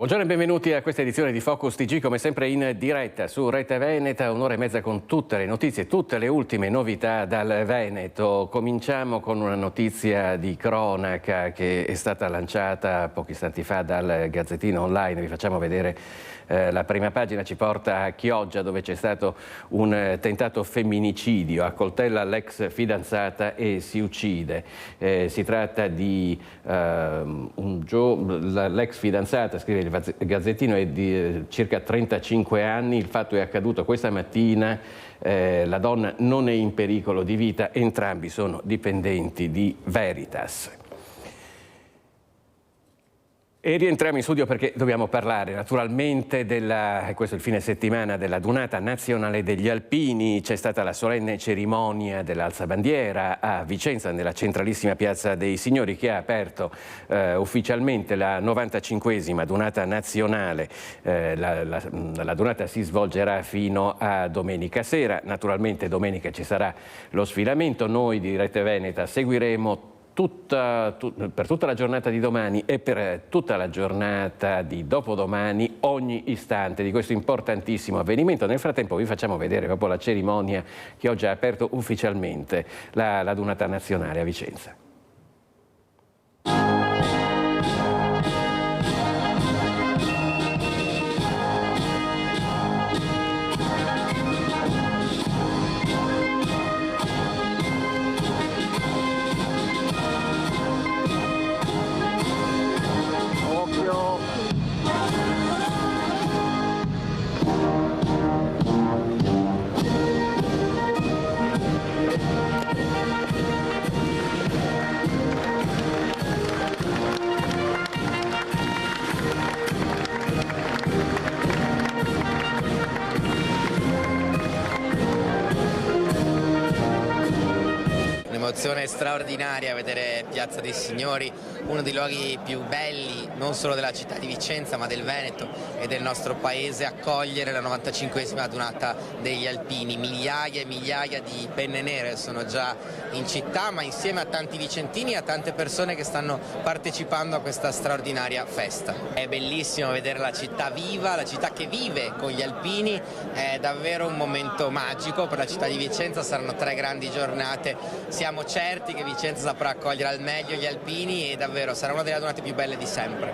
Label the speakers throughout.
Speaker 1: Buongiorno e benvenuti a questa edizione di Focus TG, come sempre in diretta su Rete Veneta, un'ora e mezza con tutte le notizie, tutte le ultime novità dal Veneto. Cominciamo con una notizia di cronaca che è stata lanciata pochi istanti fa dal Gazzettino Online. Vi facciamo vedere la prima pagina, ci porta a Chioggia, dove c'è stato un tentato femminicidio. Accoltella l'ex fidanzata e si uccide. Si tratta di l'ex fidanzata, scrive il Gazzettino, è di circa 35 anni. Il fatto è accaduto questa mattina. La donna non è in pericolo di vita, entrambi sono dipendenti di Veritas. E rientriamo in studio perché dobbiamo parlare naturalmente questo è il fine settimana della Dunata Nazionale degli Alpini. C'è stata la solenne cerimonia dell'alzabandiera a Vicenza, nella centralissima Piazza dei Signori, che ha aperto ufficialmente la 95esima Dunata Nazionale. La Dunata si svolgerà fino a domenica sera. Naturalmente domenica ci sarà lo sfilamento. Noi di Rete Veneta seguiremo per tutta la giornata di domani e per tutta la giornata di dopodomani ogni istante di questo importantissimo avvenimento. Nel frattempo vi facciamo vedere proprio la cerimonia che oggi ha aperto ufficialmente la Dunata Nazionale a Vicenza.
Speaker 2: Un'emozione straordinaria vedere Piazza dei Signori, uno dei luoghi più belli non solo della città di Vicenza ma del Veneto e del nostro paese, accogliere la 95esima Dunata degli Alpini. Migliaia e migliaia di penne nere sono già in città, ma insieme a tanti vicentini e a tante persone che stanno partecipando a questa straordinaria festa. È bellissimo vedere la città viva, la città che vive con gli alpini, è davvero un momento magico per la città di Vicenza. Saranno 3 grandi giornate, siamo certi che Vicenza saprà accogliere al meglio gli alpini e davvero sarà una delle donate più belle di sempre.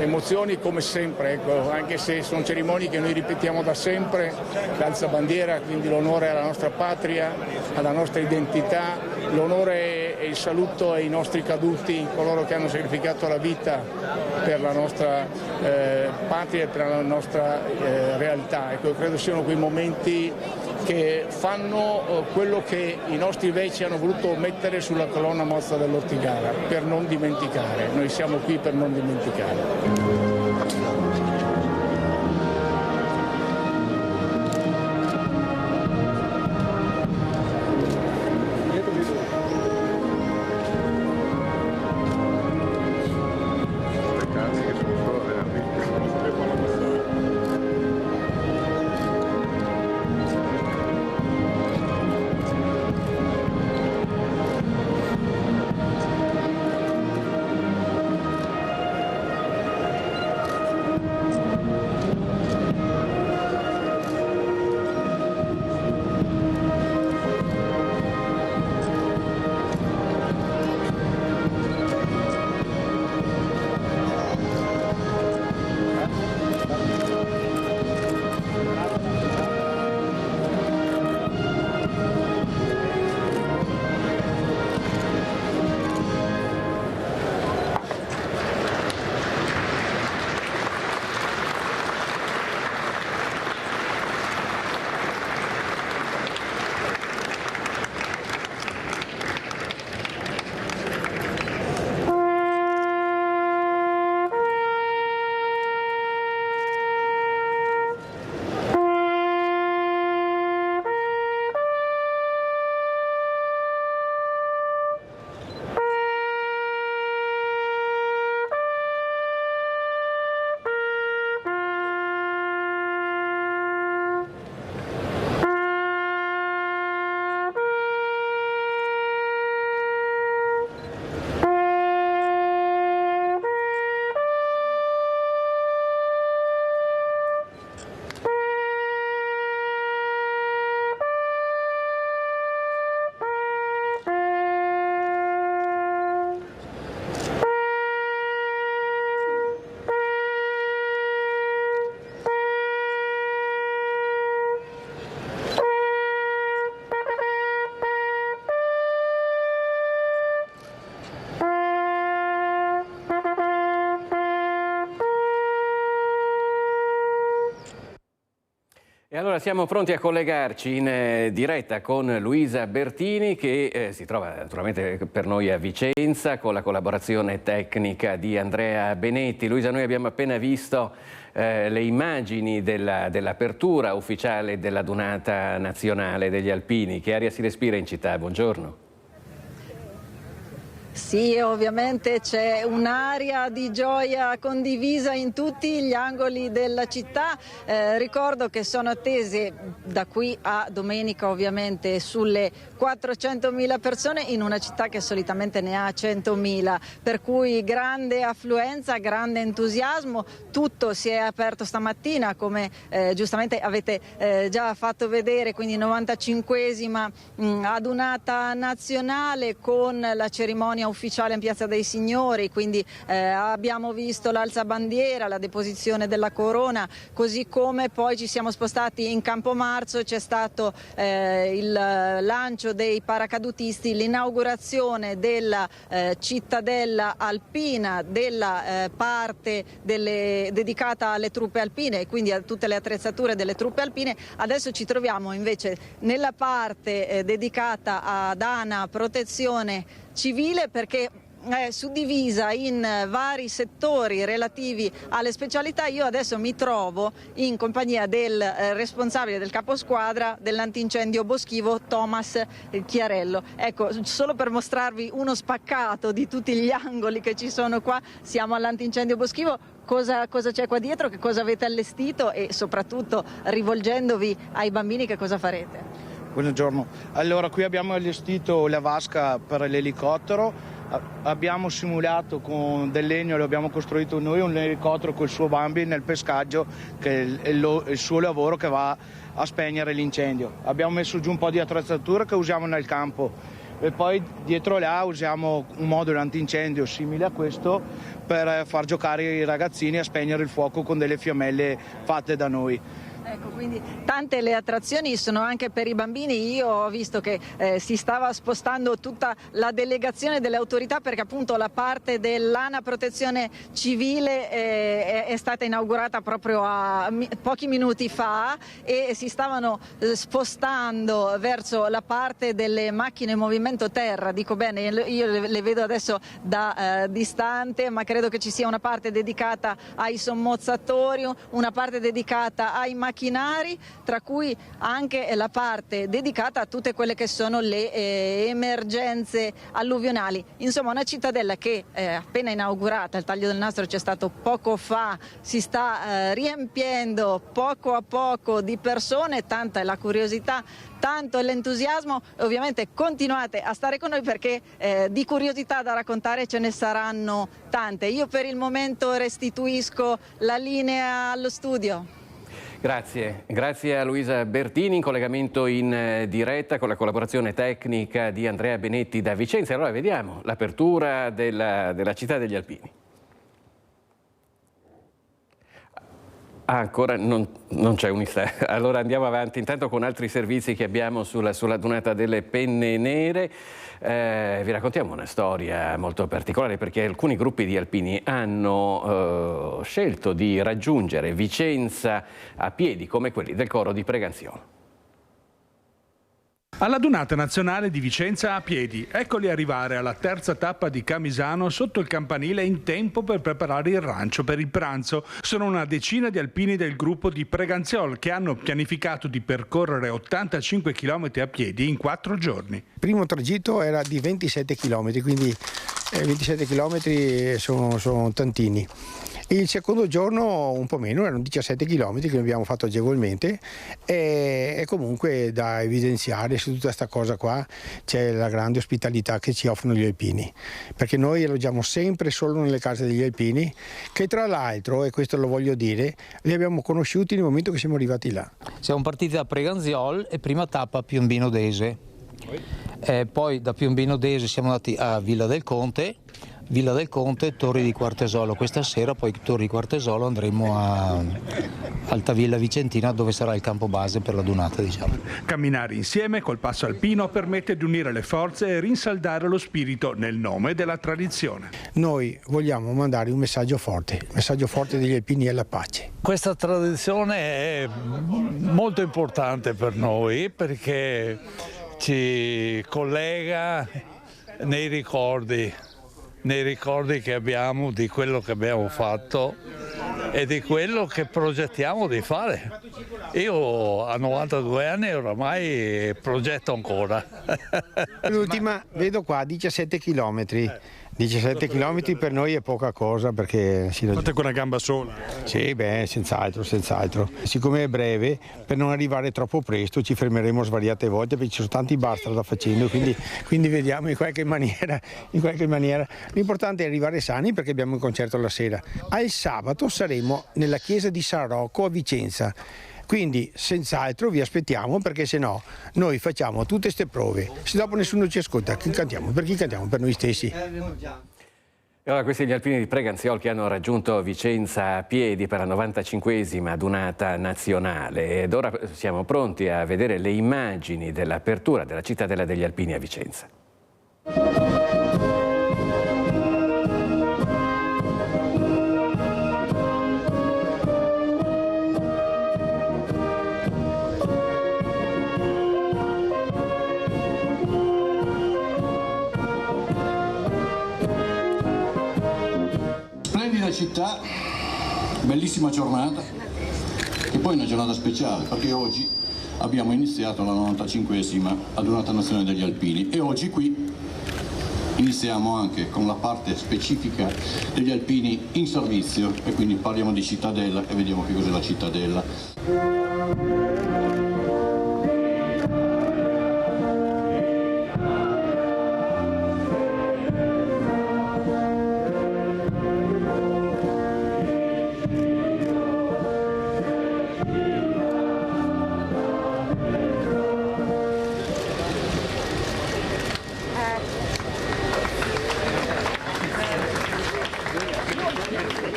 Speaker 3: Emozioni come sempre, ecco, anche se sono cerimonie che noi ripetiamo da sempre, l'alzabandiera, quindi l'onore alla nostra patria, alla nostra identità, l'onore e il saluto ai nostri caduti, coloro che hanno sacrificato la vita per la nostra patria e per la nostra realtà. Ecco, credo siano quei momenti che fanno quello che i nostri veci hanno voluto mettere sulla colonna mozza dell'Ortigara, per non dimenticare. Noi siamo qui per non dimenticare.
Speaker 1: E allora siamo pronti a collegarci in diretta con Luisa Bertini che si trova naturalmente per noi a Vicenza con la collaborazione tecnica di Andrea Benetti. Luisa, noi abbiamo appena visto le immagini dell'apertura ufficiale della Dunata Nazionale degli Alpini. Che aria si respira in città? Buongiorno.
Speaker 4: Sì, ovviamente c'è un'aria di gioia condivisa in tutti gli angoli della città. Ricordo che sono attese da qui a domenica ovviamente sulle 400.000 persone in una città che solitamente ne ha 100.000, per cui grande affluenza, grande entusiasmo. Tutto si è aperto stamattina come giustamente avete già fatto vedere, quindi 95esima adunata nazionale con la cerimonia ufficiale in Piazza dei Signori, quindi abbiamo visto l'alzabandiera, la deposizione della corona, così come poi ci siamo spostati in Campo Marzo, c'è stato il lancio dei paracadutisti, l'inaugurazione della cittadella alpina, della parte dedicata alle truppe alpine e quindi a tutte le attrezzature delle truppe alpine. Adesso ci troviamo invece nella parte dedicata ad ANA Protezione Civile, perché è suddivisa in vari settori relativi alle specialità. Io adesso mi trovo in compagnia del responsabile del caposquadra dell'antincendio boschivo, Thomas Chiarello. Ecco, solo per mostrarvi uno spaccato di tutti gli angoli che ci sono qua, siamo all'antincendio boschivo. Cosa c'è qua dietro, che cosa avete allestito e soprattutto, rivolgendovi ai bambini, che cosa farete?
Speaker 5: Buongiorno, allora qui abbiamo allestito la vasca per l'elicottero, abbiamo simulato con del legno, lo abbiamo costruito noi, un elicottero col suo bambi nel pescaggio, che è il suo lavoro che va a spegnere l'incendio. Abbiamo messo giù un po' di attrezzatura che usiamo nel campo e poi dietro là usiamo un modulo antincendio simile a questo per far giocare i ragazzini a spegnere il fuoco con delle fiammelle fatte da noi.
Speaker 4: Ecco, quindi tante le attrazioni sono anche per i bambini. Io ho visto che si stava spostando tutta la delegazione delle autorità, perché appunto la parte dell'ANA Protezione Civile è stata inaugurata proprio pochi minuti fa e si stavano spostando verso la parte delle macchine in movimento terra. Dico bene, io le vedo adesso da distante, ma credo che ci sia una parte dedicata ai sommozzatori, una parte dedicata ai macchinari, tra cui anche la parte dedicata a tutte quelle che sono le emergenze alluvionali. Insomma, una cittadella che è appena inaugurata, il taglio del nastro c'è stato poco fa, si sta riempiendo poco a poco di persone, tanta è la curiosità, tanto è l'entusiasmo. Ovviamente continuate a stare con noi perché di curiosità da raccontare ce ne saranno tante. Io per il momento restituisco la linea allo studio.
Speaker 1: Grazie a Luisa Bertini, in collegamento in diretta con la collaborazione tecnica di Andrea Benetti da Vicenza. Allora vediamo l'apertura della città degli Alpini. Ancora non c'è un'istante. Allora andiamo avanti intanto con altri servizi che abbiamo sulla Dunata delle Penne Nere. Vi raccontiamo una storia molto particolare, perché alcuni gruppi di alpini hanno scelto di raggiungere Vicenza a piedi, come quelli del coro di Preganziolo.
Speaker 6: Alla Dunata Nazionale di Vicenza a piedi, eccoli arrivare alla terza tappa di Camisano sotto il campanile in tempo per preparare il rancio per il pranzo. Sono una decina di alpini del gruppo di Preganziol che hanno pianificato di percorrere 85 km a piedi in 4 giorni.
Speaker 7: Il primo tragitto era di 27 km, quindi 27 km sono tantini. Il secondo giorno un po' meno, erano 17 km che abbiamo fatto agevolmente e comunque da evidenziare su tutta questa cosa qua c'è la grande ospitalità che ci offrono gli alpini, perché noi alloggiamo sempre solo nelle case degli alpini, che tra l'altro, e questo lo voglio dire, li abbiamo conosciuti nel momento che siamo arrivati là.
Speaker 8: Siamo partiti da Preganziol e prima tappa Piombino d'Ese. Poi da Piombino d'Ese siamo andati a Villa del Conte Villa del Conte, Torri di Quartesolo. Questa sera poi Torri di Quartesolo andremo a Altavilla Vicentina, dove sarà il campo base per la Dunata, diciamo.
Speaker 6: Camminare insieme col passo alpino permette di unire le forze e rinsaldare lo spirito nel nome della tradizione.
Speaker 7: Noi vogliamo mandare un messaggio forte, il messaggio forte degli alpini è la pace.
Speaker 9: Questa tradizione è molto importante per noi perché ci collega nei ricordi che abbiamo di quello che abbiamo fatto e di quello che progettiamo di fare. Io a 92 anni oramai progetto ancora.
Speaker 7: L'ultima, vedo qua, 17 chilometri. 17 chilometri per noi è poca cosa perché...
Speaker 6: Fate con una gamba sola?
Speaker 7: Sì, beh, senz'altro. Siccome è breve, per non arrivare troppo presto ci fermeremo svariate volte perché ci sono tanti bar strada facendo, quindi vediamo in qualche maniera. L'importante è arrivare sani perché abbiamo un concerto la sera. Al sabato saremo nella chiesa di San Rocco a Vicenza. Quindi senz'altro vi aspettiamo perché se no noi facciamo tutte queste prove. Se dopo nessuno ci ascolta, chi cantiamo? Per chi cantiamo? Per noi stessi.
Speaker 1: Allora, questi gli alpini di Preganziol che hanno raggiunto Vicenza a piedi per la 95esima Dunata nazionale ed ora siamo pronti a vedere le immagini dell'apertura della Cittadella degli Alpini a Vicenza.
Speaker 10: Città, bellissima giornata, che poi è una giornata speciale perché oggi abbiamo iniziato la 95esima Adunata Nazionale degli Alpini e oggi qui iniziamo anche con la parte specifica degli alpini in servizio e quindi parliamo di Cittadella e vediamo che cos'è la Cittadella.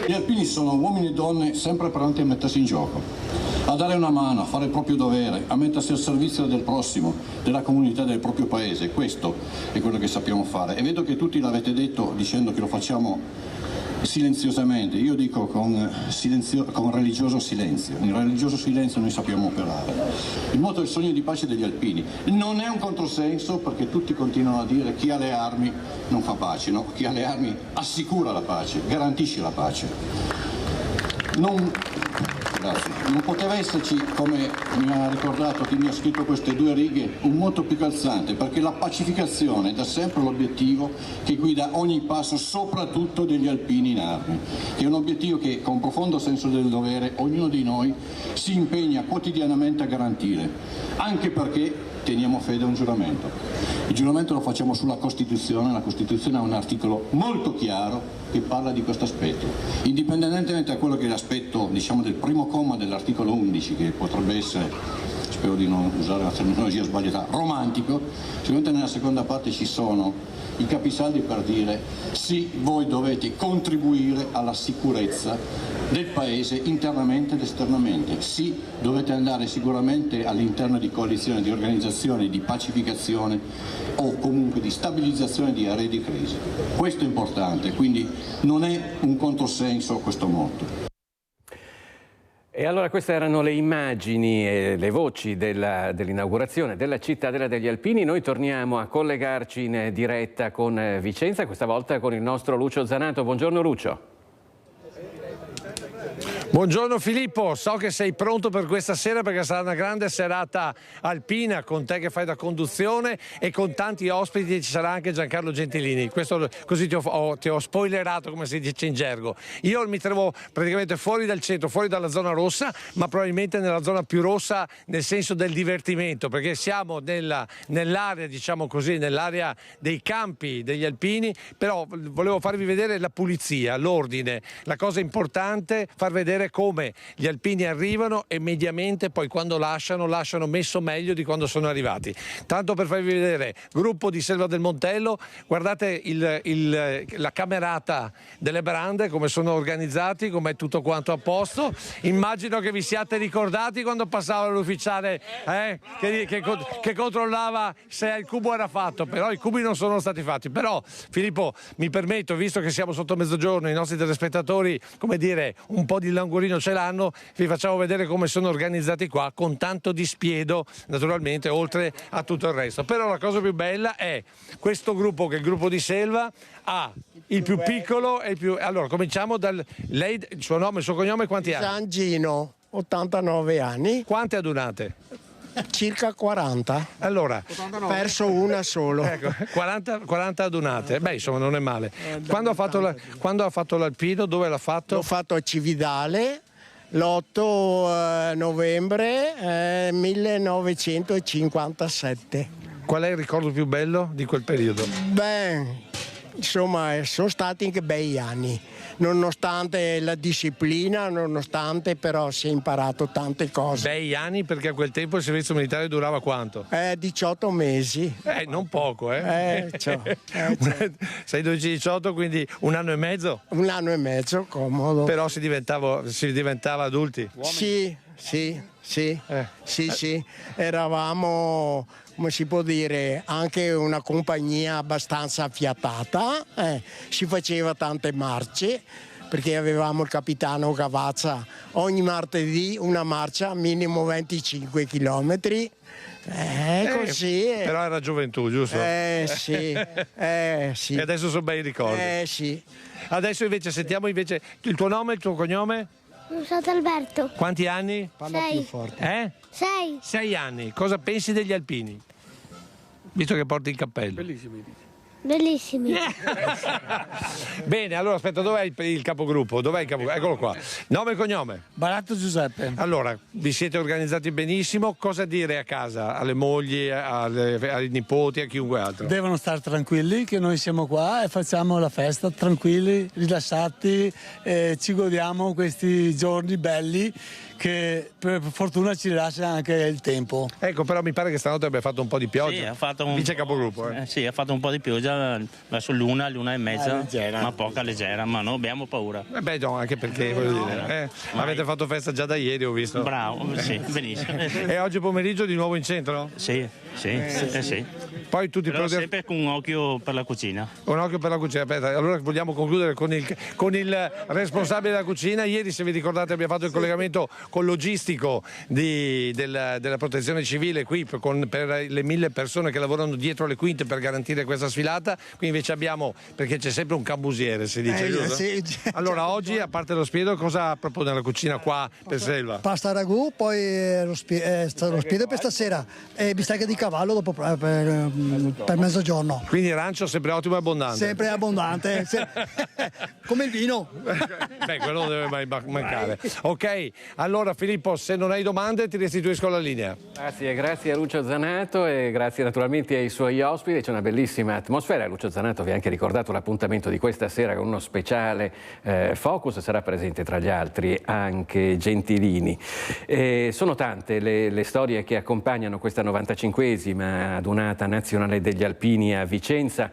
Speaker 10: Gli alpini sono uomini e donne sempre pronti a mettersi in gioco, a dare una mano, a fare il proprio dovere, a mettersi al servizio del prossimo, della comunità del proprio paese. Questo è quello che sappiamo fare e vedo che tutti l'avete detto dicendo che lo facciamo silenziosamente, io dico con religioso silenzio. In religioso silenzio noi sappiamo operare. Il motto è il sogno di pace degli alpini. Non è un controsenso perché tutti continuano a dire chi ha le armi non fa pace, no? Chi ha le armi assicura la pace, garantisce la pace. Non poteva esserci, come mi ha ricordato chi mi ha scritto queste due righe, un motto più calzante, perché la pacificazione è da sempre l'obiettivo che guida ogni passo, soprattutto degli alpini in armi, che è un obiettivo che con profondo senso del dovere ognuno di noi si impegna quotidianamente a garantire, anche perché teniamo fede a un giuramento. Il giuramento lo facciamo sulla Costituzione, la Costituzione ha un articolo molto chiaro che parla di questo aspetto, indipendentemente da quello che è l'aspetto, diciamo, del primo comma dell'articolo 11, che potrebbe essere, spero di non usare una terminologia sbagliata, romantico. Sicuramente nella seconda parte ci sono i capisaldi per dire sì, voi dovete contribuire alla sicurezza del paese internamente ed esternamente, sì, dovete andare sicuramente all'interno di coalizioni, di organizzazioni di pacificazione o comunque di stabilizzazione di aree di crisi. Questo è importante, quindi non è un controsenso questo motto.
Speaker 1: E allora queste erano le immagini e le voci dell'inaugurazione della Cittadella degli Alpini. Noi torniamo a collegarci in diretta con Vicenza, questa volta con il nostro Lucio Zanato. Buongiorno Lucio.
Speaker 11: Buongiorno Filippo, so che sei pronto per questa sera perché sarà una grande serata alpina con te che fai da conduzione e con tanti ospiti, ci sarà anche Giancarlo Gentilini. Questo così ti ho spoilerato, come si dice in gergo. Io mi trovo praticamente fuori dal centro, fuori dalla zona rossa, ma probabilmente nella zona più rossa nel senso del divertimento, perché siamo nell'area, diciamo così, nell'area dei campi degli alpini, però volevo farvi vedere la pulizia, l'ordine, la cosa importante, far vedere vedere come gli alpini arrivano e mediamente poi quando lasciano messo meglio di quando sono arrivati. Tanto per farvi vedere, gruppo di Selva del Montello, guardate la camerata delle brande, come sono organizzati, come è tutto quanto a posto. Immagino che vi siate ricordati quando passava l'ufficiale che controllava se il cubo era fatto, però i cubi non sono stati fatti. Però Filippo, mi permetto, visto che siamo sotto mezzogiorno, i nostri telespettatori, come dire, un po' di languorino ce l'hanno, vi facciamo vedere come sono organizzati qua, con tanto di spiedo, naturalmente, oltre a tutto il resto. Però la cosa più bella è questo gruppo, che è il gruppo di Selva, ha il più piccolo e il più... Allora, cominciamo dal... Lei, il suo nome, il suo cognome, quanti anni?
Speaker 12: San Gino, 89 anni.
Speaker 11: Quante adunate?
Speaker 12: Circa 40.
Speaker 11: Allora,
Speaker 12: perso una solo.
Speaker 11: Ecco, 40 adunate. Beh, insomma, non è male. Quando ha fatto l'alpino, dove l'ha fatto?
Speaker 12: L'ho fatto a Cividale l'8 novembre 1957.
Speaker 11: Qual è il ricordo più bello di quel periodo?
Speaker 12: Beh, insomma, sono stati anche bei anni, nonostante la disciplina, nonostante però si è imparato tante cose.
Speaker 11: Bei anni, perché a quel tempo il servizio militare durava quanto?
Speaker 12: 18 mesi.
Speaker 11: Non poco,
Speaker 12: Sei
Speaker 11: 12-18, quindi un anno e mezzo?
Speaker 12: Un anno e mezzo, comodo.
Speaker 11: Però si diventava adulti?
Speaker 12: Sì. Eravamo, come si può dire, anche una compagnia abbastanza affiatata, si faceva tante marce, perché avevamo il capitano Cavazza ogni martedì una marcia minimo 25 chilometri. Così.
Speaker 11: Però era gioventù, giusto?
Speaker 12: Sì.
Speaker 11: E adesso sono bei ricordi.
Speaker 12: Sì.
Speaker 11: Adesso invece sentiamo il tuo nome, il tuo cognome?
Speaker 13: Sono Alberto.
Speaker 11: Quanti anni?
Speaker 12: Parla
Speaker 13: 6.
Speaker 12: più forte.
Speaker 13: 6.
Speaker 11: 6 anni. Cosa pensi degli alpini? Visto che porti il cappello.
Speaker 13: Bellissimi.
Speaker 11: Bene, allora aspetta, dov'è il capogruppo? Eccolo qua. Nome e cognome?
Speaker 14: Baratto Giuseppe.
Speaker 11: Allora, vi siete organizzati benissimo. Cosa dire a casa? Alle mogli, ai nipoti, a chiunque altro?
Speaker 14: Devono stare tranquilli che noi siamo qua e facciamo la festa tranquilli, rilassati, ci godiamo questi giorni belli che per fortuna ci lascia anche il tempo.
Speaker 11: Ecco, però mi pare che stanotte abbia fatto un po' di pioggia.
Speaker 15: Sì, ha fatto
Speaker 11: Vice capogruppo.
Speaker 15: Sì, ha fatto un po' di pioggia verso l'una e mezza, ma poca leggera, ma non abbiamo paura.
Speaker 11: No, anche perché voglio dire, avete fatto festa già da ieri, ho visto.
Speaker 15: Bravo, sì, benissimo.
Speaker 11: E oggi pomeriggio di nuovo in centro?
Speaker 15: Sì.
Speaker 11: Poi tutti
Speaker 15: però sempre con un occhio per la cucina.
Speaker 11: Un occhio per la cucina. Aspetta, allora vogliamo concludere con il responsabile della cucina. Ieri, se vi ricordate, abbiamo fatto il collegamento con logistico della protezione civile qui per le 1000 persone che lavorano dietro le quinte per garantire questa sfilata. Qui invece abbiamo, perché c'è sempre un cambusiere, si dice, giusto?
Speaker 14: Sì.
Speaker 11: Allora oggi, a parte lo spiedo, cosa propone la cucina qua per Selva?
Speaker 14: Pasta ragù, poi lo spiedo per stasera e bistecca di cavallo dopo per mezzogiorno.
Speaker 11: Quindi rancio sempre ottimo e abbondante.
Speaker 14: Sempre abbondante, come il vino.
Speaker 11: Beh, quello non deve mai mancare. Ok, allora Filippo, se non hai domande ti restituisco la linea.
Speaker 1: Grazie a Lucio Zanato e grazie naturalmente ai suoi ospiti. C'è una bellissima atmosfera. Lucio Zanato vi ha anche ricordato l'appuntamento di questa sera con uno speciale focus. Sarà presente tra gli altri anche Gentilini. Sono tante le storie che accompagnano questa 95esima adunata nazionale degli alpini a Vicenza.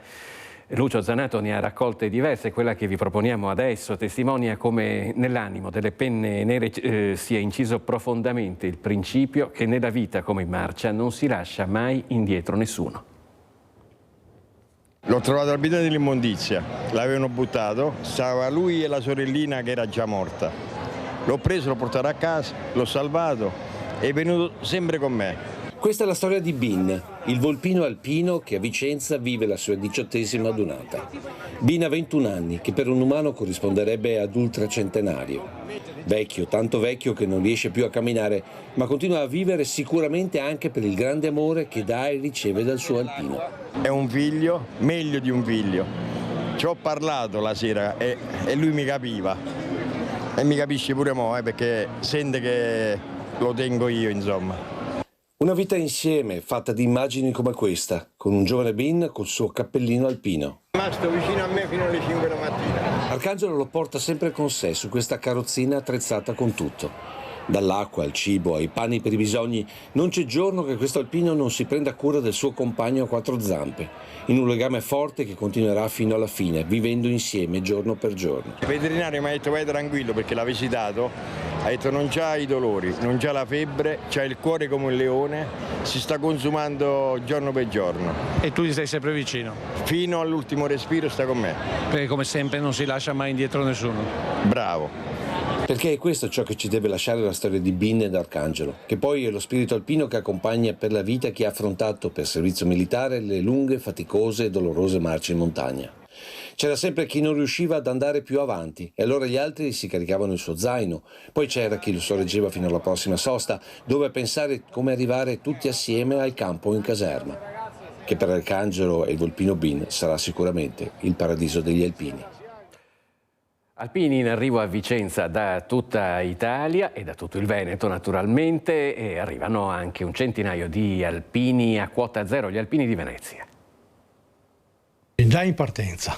Speaker 1: Lucio Zanato ne ha raccolte diverse, quella che vi proponiamo adesso testimonia come nell'animo delle penne nere sia inciso profondamente il principio che nella vita come in marcia non si lascia mai indietro nessuno.
Speaker 16: L'ho trovato al bidone dell'immondizia, l'avevano buttato, stava lui e la sorellina che era già morta. L'ho preso, l'ho portato a casa, l'ho salvato e è venuto sempre con me.
Speaker 17: Questa è la storia di Bin, il volpino alpino che a Vicenza vive la sua 18ª adunata. Bin ha 21 anni, che per un umano corrisponderebbe ad ultracentenario. Vecchio, tanto vecchio che non riesce più a camminare, ma continua a vivere sicuramente anche per il grande amore che dà e riceve dal suo alpino.
Speaker 16: È un figlio, meglio di un figlio. Ci ho parlato la sera e lui mi capiva. E mi capisce pure mo', perché sente che lo tengo io, insomma.
Speaker 17: Una vita insieme, fatta di immagini come questa, con un giovane Bin col suo cappellino alpino.
Speaker 16: È rimasto vicino a me fino alle 5 la mattina.
Speaker 17: Arcangelo lo porta sempre con sé su questa carrozzina attrezzata con tutto. Dall'acqua al cibo ai panni per i bisogni, non c'è giorno che questo alpino non si prenda cura del suo compagno a quattro zampe, in un legame forte che continuerà fino alla fine, vivendo insieme giorno per giorno.
Speaker 16: Il veterinario mi ha detto vai tranquillo perché l'ha visitato, ha detto non c'ha i dolori, non c'ha la febbre, c'ha il cuore come un leone, si sta consumando giorno per giorno.
Speaker 11: E tu gli stai sempre vicino?
Speaker 16: Fino all'ultimo respiro sta con me.
Speaker 11: Perché come sempre non si lascia mai indietro nessuno.
Speaker 16: Bravo.
Speaker 17: Perché è questo ciò che ci deve lasciare la storia di Bin ed Arcangelo, che poi è lo spirito alpino che accompagna per la vita chi ha affrontato per servizio militare le lunghe, faticose e dolorose marce in montagna. C'era sempre chi non riusciva ad andare più avanti e allora gli altri si caricavano il suo zaino, poi c'era chi lo sorreggeva fino alla prossima sosta, dove pensare come arrivare tutti assieme al campo in caserma, che per Arcangelo e il volpino Bin sarà sicuramente il paradiso degli alpini.
Speaker 1: Alpini in arrivo a Vicenza da tutta Italia e da tutto il Veneto naturalmente, e arrivano anche un centinaio di alpini a quota zero, gli alpini di Venezia.
Speaker 18: Già in partenza.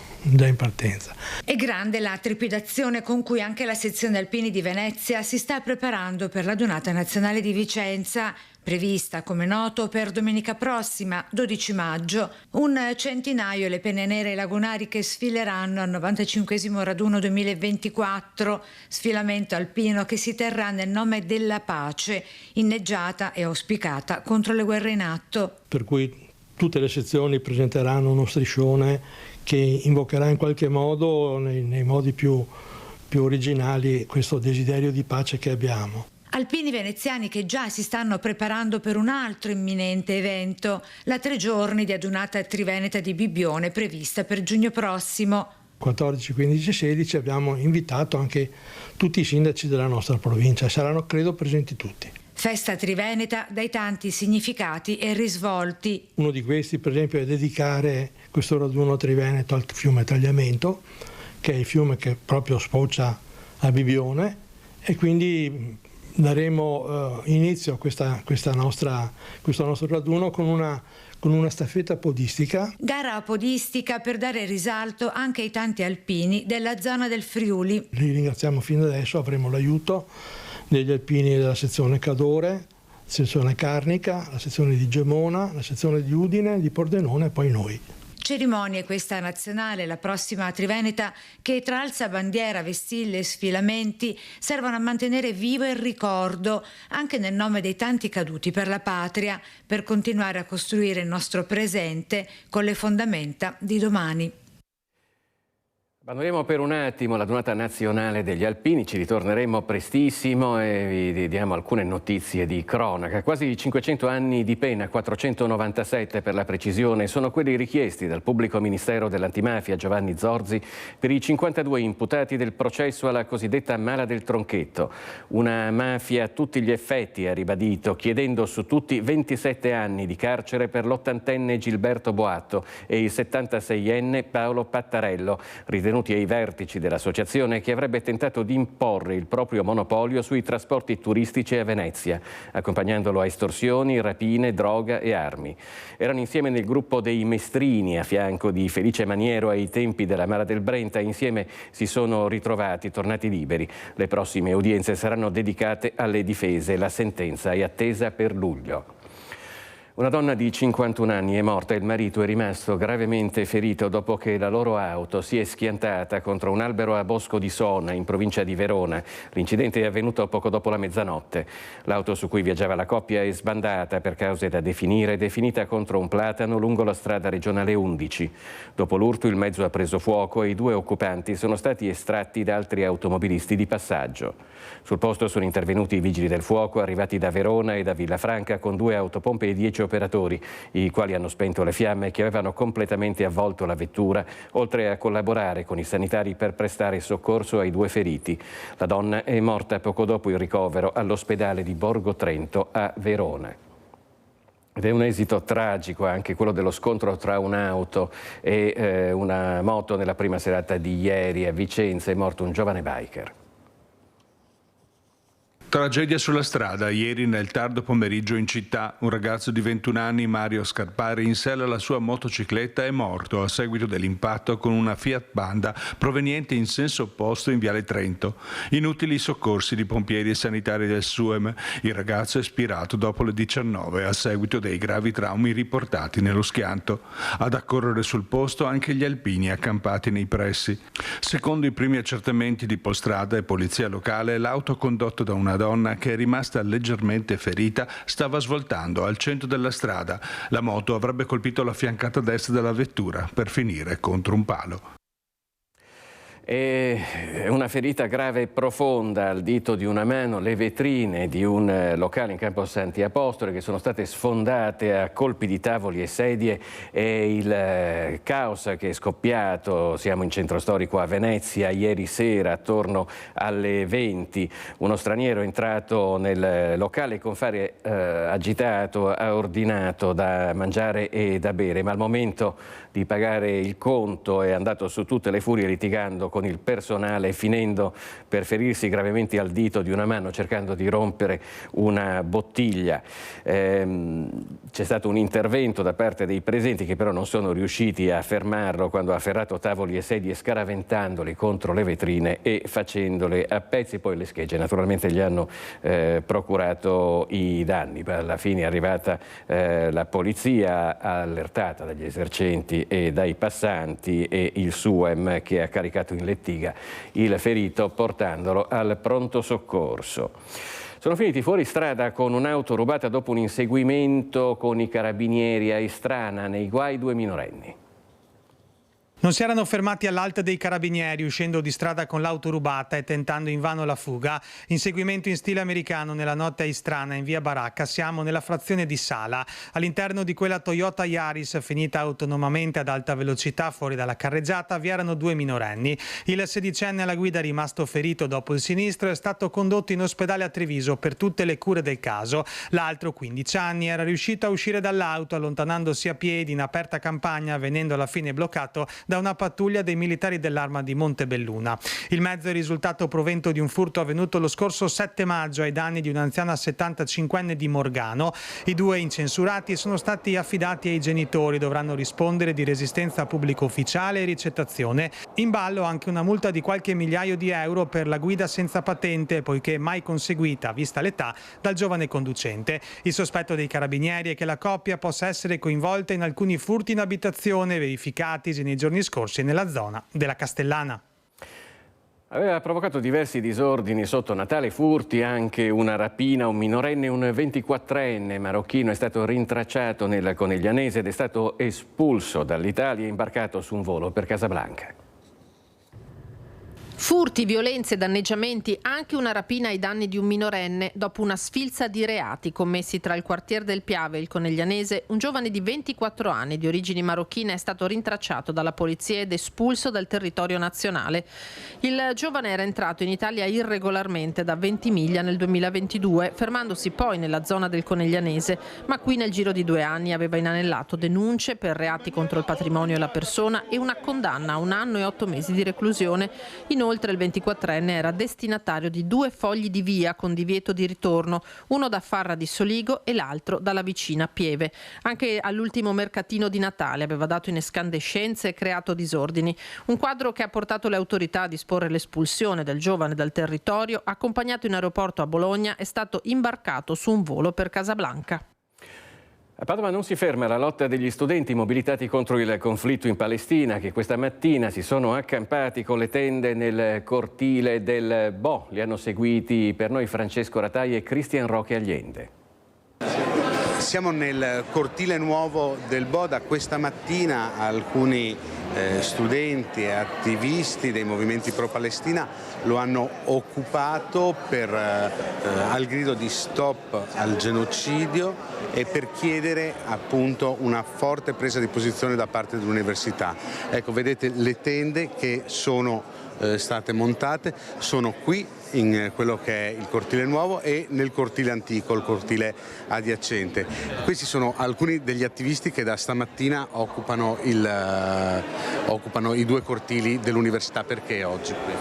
Speaker 19: È grande la trepidazione con cui anche la sezione alpini di Venezia si sta preparando per la Donata Nazionale di Vicenza, prevista, come noto, per domenica prossima, 12 maggio. Un centinaio le penne nere lagunari che sfileranno al 95° raduno 2024, sfilamento alpino che si terrà nel nome della pace, inneggiata e auspicata contro le guerre in atto.
Speaker 18: Per cui tutte le sezioni presenteranno uno striscione che invocherà in qualche modo, nei modi più originali, questo desiderio di pace che abbiamo.
Speaker 19: Alpini veneziani che già si stanno preparando per un altro imminente evento, la 3 giorni di adunata triveneta di Bibbione prevista per giugno prossimo.
Speaker 18: 14, 15 e 16 abbiamo invitato anche tutti i sindaci della nostra provincia, saranno credo presenti tutti.
Speaker 19: Festa triveneta dai tanti significati e risvolti.
Speaker 18: Uno di questi per esempio è dedicare questo raduno triveneto al fiume Tagliamento, che è il fiume che proprio sfocia a Bibbione, e quindi daremo inizio a questo nostro raduno con una staffetta podistica.
Speaker 19: Gara podistica per dare risalto anche ai tanti alpini della zona del Friuli.
Speaker 18: Li ringraziamo fin da adesso, avremo l'aiuto degli alpini della sezione Cadore, sezione Carnica, la sezione di Gemona, la sezione di Udine, di Pordenone e poi noi.
Speaker 19: Cerimonie questa nazionale, la prossima triveneta, che tra alzabandiera, vestiglie e sfilamenti servono a mantenere vivo il ricordo, anche nel nome dei tanti caduti per la patria, per continuare a costruire il nostro presente con le fondamenta di domani.
Speaker 1: Abbandoniamo per un attimo la Donata Nazionale degli Alpini, ci ritorneremo prestissimo e vi diamo alcune notizie di cronaca. Quasi 500 anni di pena, 497 per la precisione, sono quelli richiesti dal pubblico ministero dell'antimafia Giovanni Zorzi per i 52 imputati del processo alla cosiddetta Mala del Tronchetto. Una mafia a tutti gli effetti, ha ribadito, chiedendo su tutti 27 anni di carcere per l'80enne Gilberto Boatto e il 76enne Paolo Pattarello, ritenuti ai vertici dell'associazione che avrebbe tentato di imporre il proprio monopolio sui trasporti turistici a Venezia, accompagnandolo a estorsioni, rapine, droga e armi. Erano insieme nel gruppo dei Mestrini, a fianco di Felice Maniero ai tempi della Mala del Brenta. Insieme si sono ritrovati, tornati liberi. Le prossime udienze saranno dedicate alle difese. La sentenza è attesa per luglio. Una donna di 51 anni è morta e il marito è rimasto gravemente ferito dopo che la loro auto si è schiantata contro un albero a Bosco di Sona, in provincia di Verona. L'incidente è avvenuto poco dopo la mezzanotte. L'auto su cui viaggiava la coppia è sbandata per cause da definire ed è finita contro un platano lungo la strada regionale 11. Dopo l'urto il mezzo ha preso fuoco e i 2 occupanti sono stati estratti da altri automobilisti di passaggio. Sul posto sono intervenuti i vigili del fuoco arrivati da Verona e da Villafranca con 2 autopompe e 10 operatori, i quali hanno spento le fiamme che avevano completamente avvolto la vettura, oltre a collaborare con i sanitari per prestare soccorso ai 2 feriti. La donna è morta poco dopo il ricovero all'ospedale di Borgo Trento a Verona. Ed è un esito tragico anche quello dello scontro tra un'auto e una moto nella prima serata di ieri a Vicenza. È morto un giovane biker.
Speaker 6: Tragedia sulla strada. Ieri nel tardo pomeriggio in città un ragazzo di 21 anni, Mario Scarpari, in sella alla sua motocicletta è morto a seguito dell'impatto con una Fiat Panda proveniente in senso opposto in Viale Trento. Inutili soccorsi di pompieri e sanitari del SUEM. Il ragazzo è spirato dopo le 19 a seguito dei gravi traumi riportati nello schianto. Ad accorrere sul posto anche gli alpini accampati nei pressi. Secondo i primi accertamenti di Polstrada e polizia locale, l'auto condotta da una donna che è rimasta leggermente ferita stava svoltando al centro della strada. La moto avrebbe colpito la fiancata destra della vettura per finire contro un palo.
Speaker 1: E una ferita grave e profonda al dito di una mano, le vetrine di un locale in Campo Santi Apostoli che sono state sfondate a colpi di tavoli e sedie, e il caos che è scoppiato. Siamo in centro storico a Venezia ieri sera attorno alle 20. Uno straniero è entrato nel locale con fare agitato, ha ordinato da mangiare e da bere, ma al momento di pagare il conto è andato su tutte le furie litigando con il personale, finendo per ferirsi gravemente al dito di una mano cercando di rompere una bottiglia. C'è stato un intervento da parte dei presenti che però non sono riusciti a fermarlo quando ha afferrato tavoli e sedie scaraventandoli contro le vetrine e facendole a pezzi. Poi le schegge naturalmente gli hanno procurato i danni. Alla fine è arrivata la polizia allertata dagli esercenti e dai passanti, e il SUEM che ha caricato in lettiga il ferito portandolo al pronto soccorso. Sono finiti fuori strada con un'auto rubata dopo un inseguimento con i carabinieri a Istrana, nei guai 2 minorenni.
Speaker 20: Non si erano fermati all'alta dei carabinieri uscendo di strada con l'auto rubata e tentando invano la fuga. Inseguimento in stile americano nella notte a Istrana in via Baracca. Siamo nella frazione di Sala. All'interno di quella Toyota Yaris finita autonomamente ad alta velocità fuori dalla carreggiata vi erano 2 minorenni. Il 16enne alla guida, rimasto ferito dopo il sinistro, è stato condotto in ospedale a Treviso per tutte le cure del caso. L'altro, 15 anni, era riuscito a uscire dall'auto allontanandosi a piedi in aperta campagna, venendo alla fine bloccato da una pattuglia dei militari dell'Arma di Montebelluna. Il mezzo è risultato provento di un furto avvenuto lo scorso 7 maggio ai danni di un'anziana 75enne di Morgano. I 2 incensurati sono stati affidati ai genitori, dovranno rispondere di resistenza pubblico ufficiale e ricettazione. In ballo anche una multa di qualche migliaio di euro per la guida senza patente, poiché mai conseguita, vista l'età, dal giovane conducente. Il sospetto dei carabinieri è che la coppia possa essere coinvolta in alcuni furti in abitazione verificatisi nei giorni scorsi nella zona della Castellana.
Speaker 1: Aveva provocato diversi disordini sotto Natale, furti, anche una rapina. Un minorenne, un 24enne marocchino è stato rintracciato nel Coneglianese ed è stato espulso dall'Italia e imbarcato su un volo per Casablanca.
Speaker 21: Furti, violenze, danneggiamenti, anche una rapina ai danni di un minorenne. Dopo una sfilza di reati commessi tra il quartier del Piave e il Coneglianese, un giovane di 24 anni di origini marocchine è stato rintracciato dalla polizia ed espulso dal territorio nazionale. Il giovane era entrato in Italia irregolarmente da Ventimiglia nel 2022, fermandosi poi nella zona del Coneglianese, ma qui nel giro di 2 anni aveva inanellato denunce per reati contro il patrimonio e la persona e una condanna a 1 anno e 8 mesi di reclusione. Inoltre il 24enne era destinatario di 2 fogli di via con divieto di ritorno, uno da Farra di Soligo e l'altro dalla vicina Pieve. Anche all'ultimo mercatino di Natale aveva dato in escandescenze e creato disordini. Un quadro che ha portato le autorità a disporre l'espulsione del giovane dal territorio. Accompagnato in aeroporto a Bologna, è stato imbarcato su un volo per Casablanca.
Speaker 1: A Padova non si ferma la lotta degli studenti mobilitati contro il conflitto in Palestina, che questa mattina si sono accampati con le tende nel cortile del Bo. Li hanno seguiti per noi Francesco Ratai e Cristian Roque Agliende.
Speaker 22: Siamo nel cortile nuovo del Bo. Da questa mattina alcuni studenti e attivisti dei movimenti pro-Palestina lo hanno occupato al grido di stop al genocidio e per chiedere appunto una forte presa di posizione da parte dell'università. Ecco, vedete le tende che sono state montate, sono qui in quello che è il cortile nuovo e nel cortile antico, il cortile adiacente. Questi sono alcuni degli attivisti che da stamattina occupano i 2 cortili dell'università. Perché oggi qui?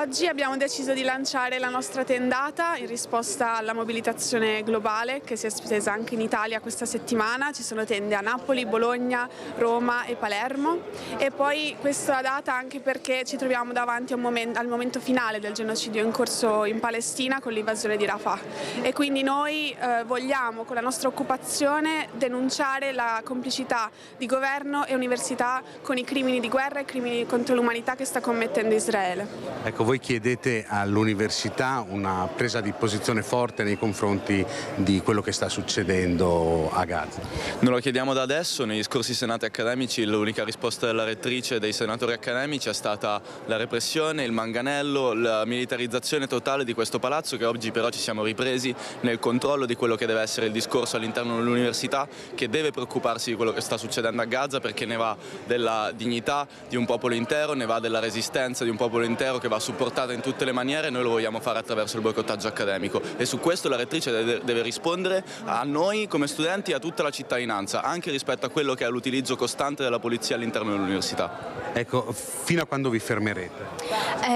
Speaker 2: Oggi abbiamo deciso di lanciare la nostra tendata in risposta alla mobilitazione globale che si è estesa anche in Italia questa settimana. Ci sono tende a Napoli, Bologna, Roma e Palermo, e poi questa data anche perché ci troviamo davanti al momento finale del genocidio in corso in Palestina con l'invasione di Rafah, e quindi noi vogliamo con la nostra occupazione denunciare la complicità di governo e università con i crimini di guerra e crimini contro l'umanità che sta commettendo Israele.
Speaker 22: Ecco, voi chiedete all'università una presa di posizione forte nei confronti di quello che sta succedendo a Gaza.
Speaker 3: Non lo chiediamo da adesso, negli scorsi senati accademici l'unica risposta della rettrice e dei senatori accademici è stata la repressione, il manganello, la militarizzazione totale di questo palazzo, che oggi però ci siamo ripresi nel controllo di quello che deve essere il discorso all'interno dell'università, che deve preoccuparsi di quello che sta succedendo a Gaza, perché ne va della dignità di un popolo intero, ne va della resistenza di un popolo intero che va supportata in tutte le maniere, e noi lo vogliamo fare attraverso il boicottaggio accademico, e su questo la rettrice deve rispondere a noi come studenti e a tutta la cittadinanza, anche rispetto a quello che è l'utilizzo costante della polizia all'interno dell'università.
Speaker 22: Ecco, fino a quando vi fermerete?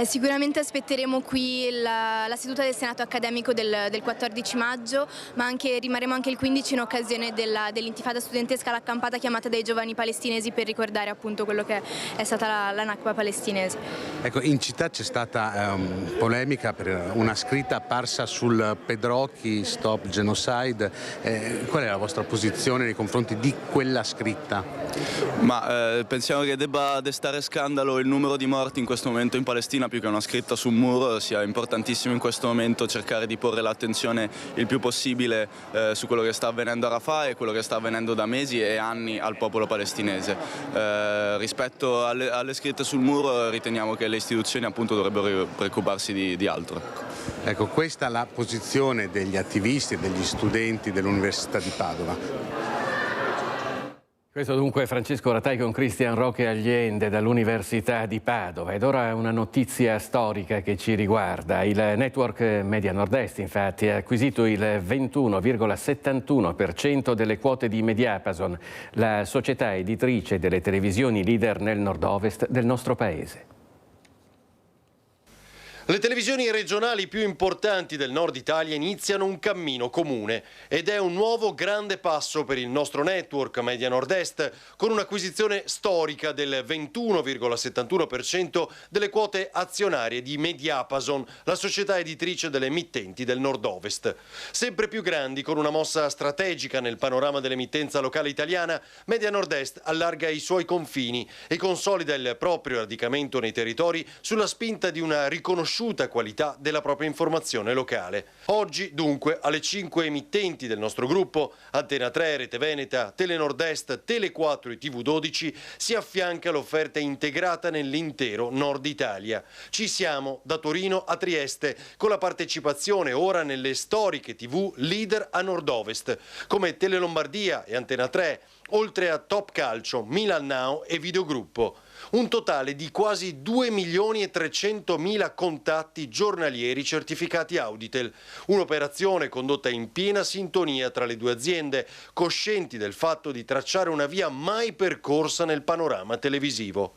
Speaker 23: Sicuramente aspetteremo qui la seduta del Senato accademico del 14 maggio, ma rimarremo anche il 15 in occasione dell'intifada studentesca, l'accampata chiamata dai giovani palestinesi per ricordare appunto quello che è stata la Nakba palestinese.
Speaker 22: Ecco, in città c'è stata polemica per una scritta apparsa sul Pedrocchi Stop Genocide. Qual è la vostra posizione nei confronti di quella scritta?
Speaker 3: Pensiamo che debba destare scandalo il numero di morti in questo momento in Palestina, più che una scritta su un muro. Sia importantissimo in questo momento cercare di porre l'attenzione il più possibile su quello che sta avvenendo a Rafah e quello che sta avvenendo da mesi e anni al popolo palestinese. Rispetto alle scritte sul muro riteniamo che le istituzioni appunto dovrebbero preoccuparsi di altro.
Speaker 22: Ecco, questa è la posizione degli attivisti e degli studenti dell'Università di Padova.
Speaker 1: Questo dunque Francesco Ratai con Cristian Roque Agliende dall'Università di Padova. Ed ora una notizia storica che ci riguarda. Il network Media Nord-Est infatti ha acquisito il 21,71% delle quote di Mediapason, la società editrice delle televisioni leader nel nord-ovest del nostro paese.
Speaker 24: Le televisioni regionali più importanti del nord Italia iniziano un cammino comune ed è un nuovo grande passo per il nostro network Media Nord-Est, con un'acquisizione storica del 21,71% delle quote azionarie di Mediapason, la società editrice delle emittenti del nord-ovest. Sempre più grandi, con una mossa strategica nel panorama dell'emittenza locale italiana, Media Nord-Est allarga i suoi confini e consolida il proprio radicamento nei territori sulla spinta di una riconosciuta qualità della propria informazione locale. Oggi, dunque, alle 5 emittenti del nostro gruppo, Antena 3, Rete Veneta, Tele Nord-Est, Tele 4 e TV 12, si affianca l'offerta integrata nell'intero Nord Italia. Ci siamo da Torino a Trieste, con la partecipazione ora nelle storiche TV leader a Nord-Ovest, come Tele Lombardia e Antena 3, oltre a Top Calcio, Milan Now e Videogruppo. Un totale di quasi 2.300.000 contatti giornalieri certificati Auditel. Un'operazione condotta in piena sintonia tra le due aziende, coscienti del fatto di tracciare una via mai percorsa nel panorama televisivo.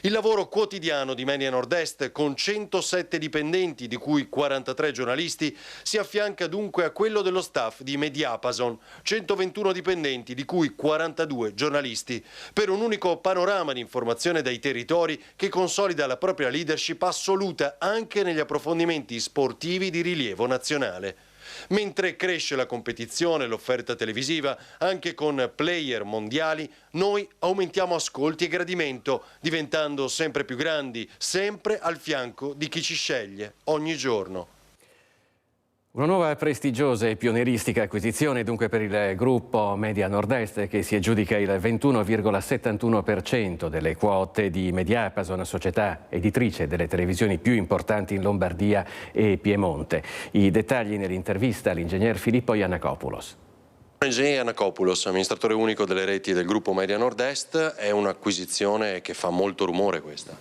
Speaker 24: Il lavoro quotidiano di Media Nord-Est, con 107 dipendenti, di cui 43 giornalisti, si affianca dunque a quello dello staff di Mediapason, 121 dipendenti, di cui 42 giornalisti, per un unico panorama di informazione dai territori che consolida la propria leadership assoluta anche negli approfondimenti sportivi di rilievo nazionale. Mentre cresce la competizione e l'offerta televisiva, anche con player mondiali, noi aumentiamo ascolti e gradimento, diventando sempre più grandi, sempre al fianco di chi ci sceglie ogni giorno.
Speaker 1: Una nuova prestigiosa e pionieristica acquisizione dunque per il gruppo Media Nord-Est, che si aggiudica il 21,71% delle quote di Mediapason, società editrice delle televisioni più importanti in Lombardia e Piemonte. I dettagli nell'intervista all'ingegner Filippo Iannakopoulos.
Speaker 24: Ingegnere Iannakopoulos, amministratore unico delle reti del gruppo Media Nord-Est, è un'acquisizione che fa molto rumore questa.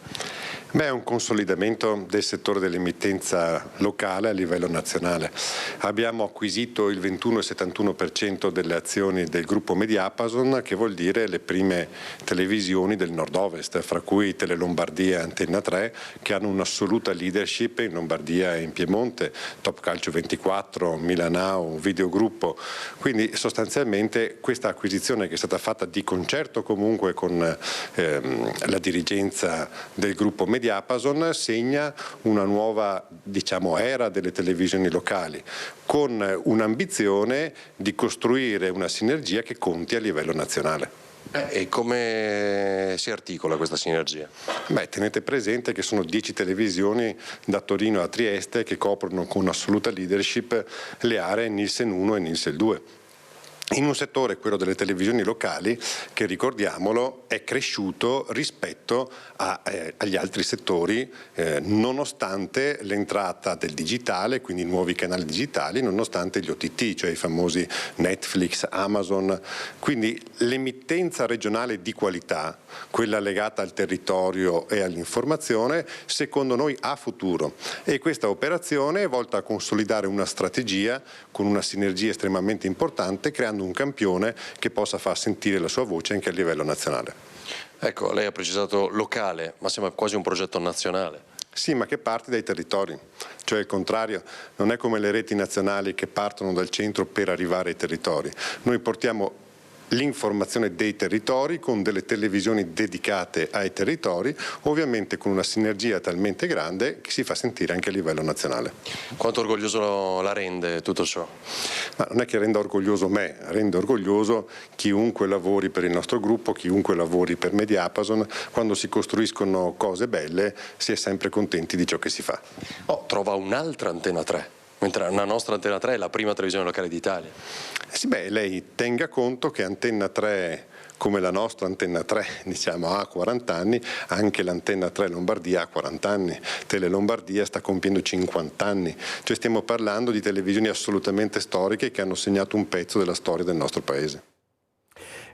Speaker 4: È un consolidamento del settore dell'emittenza locale a livello nazionale. Abbiamo acquisito il 21,71% delle azioni del gruppo Mediapason, che vuol dire le prime televisioni del nord-ovest, fra cui Telelombardia e Antenna 3, che hanno un'assoluta leadership in Lombardia e in Piemonte, Top Calcio 24, Milanao, Videogruppo. Quindi sostanzialmente questa acquisizione, che è stata fatta di concerto comunque con la dirigenza del gruppo Mediapason, segna una nuova, era delle televisioni locali, con un'ambizione di costruire una sinergia che conti a livello nazionale.
Speaker 24: E come si articola questa sinergia?
Speaker 4: Tenete presente che sono 10 televisioni da Torino a Trieste che coprono con assoluta leadership le aree Nielsen 1 e Nielsen 2. In un settore, quello delle televisioni locali, che ricordiamolo è cresciuto rispetto agli altri settori, nonostante l'entrata del digitale, quindi nuovi canali digitali, nonostante gli OTT, cioè i famosi Netflix, Amazon. Quindi l'emittenza regionale di qualità, quella legata al territorio e all'informazione, secondo noi ha futuro, e questa operazione è volta a consolidare una strategia con una sinergia estremamente importante, creando un campione che possa far sentire la sua voce anche a livello nazionale.
Speaker 24: Ecco, lei ha precisato locale, ma sembra quasi un progetto nazionale.
Speaker 4: Sì, ma che parte dai territori, cioè il contrario, non è come le reti nazionali che partono dal centro per arrivare ai territori. Noi portiamo l'informazione dei territori con delle televisioni dedicate ai territori, ovviamente con una sinergia talmente grande che si fa sentire anche a livello nazionale.
Speaker 24: Quanto orgoglioso la rende tutto ciò?
Speaker 4: Ma non è che renda orgoglioso me, rende orgoglioso chiunque lavori per il nostro gruppo, chiunque lavori per Mediapason. Quando si costruiscono cose belle si è sempre contenti di ciò che si fa.
Speaker 24: Trova un'altra Antenna 3. Mentre la nostra Antenna 3 è la prima televisione locale d'Italia.
Speaker 4: Sì, lei tenga conto che Antenna 3, come la nostra Antenna 3, ha 40 anni, anche l'Antenna 3 Lombardia ha 40 anni, Telelombardia sta compiendo 50 anni, cioè stiamo parlando di televisioni assolutamente storiche che hanno segnato un pezzo della storia del nostro paese.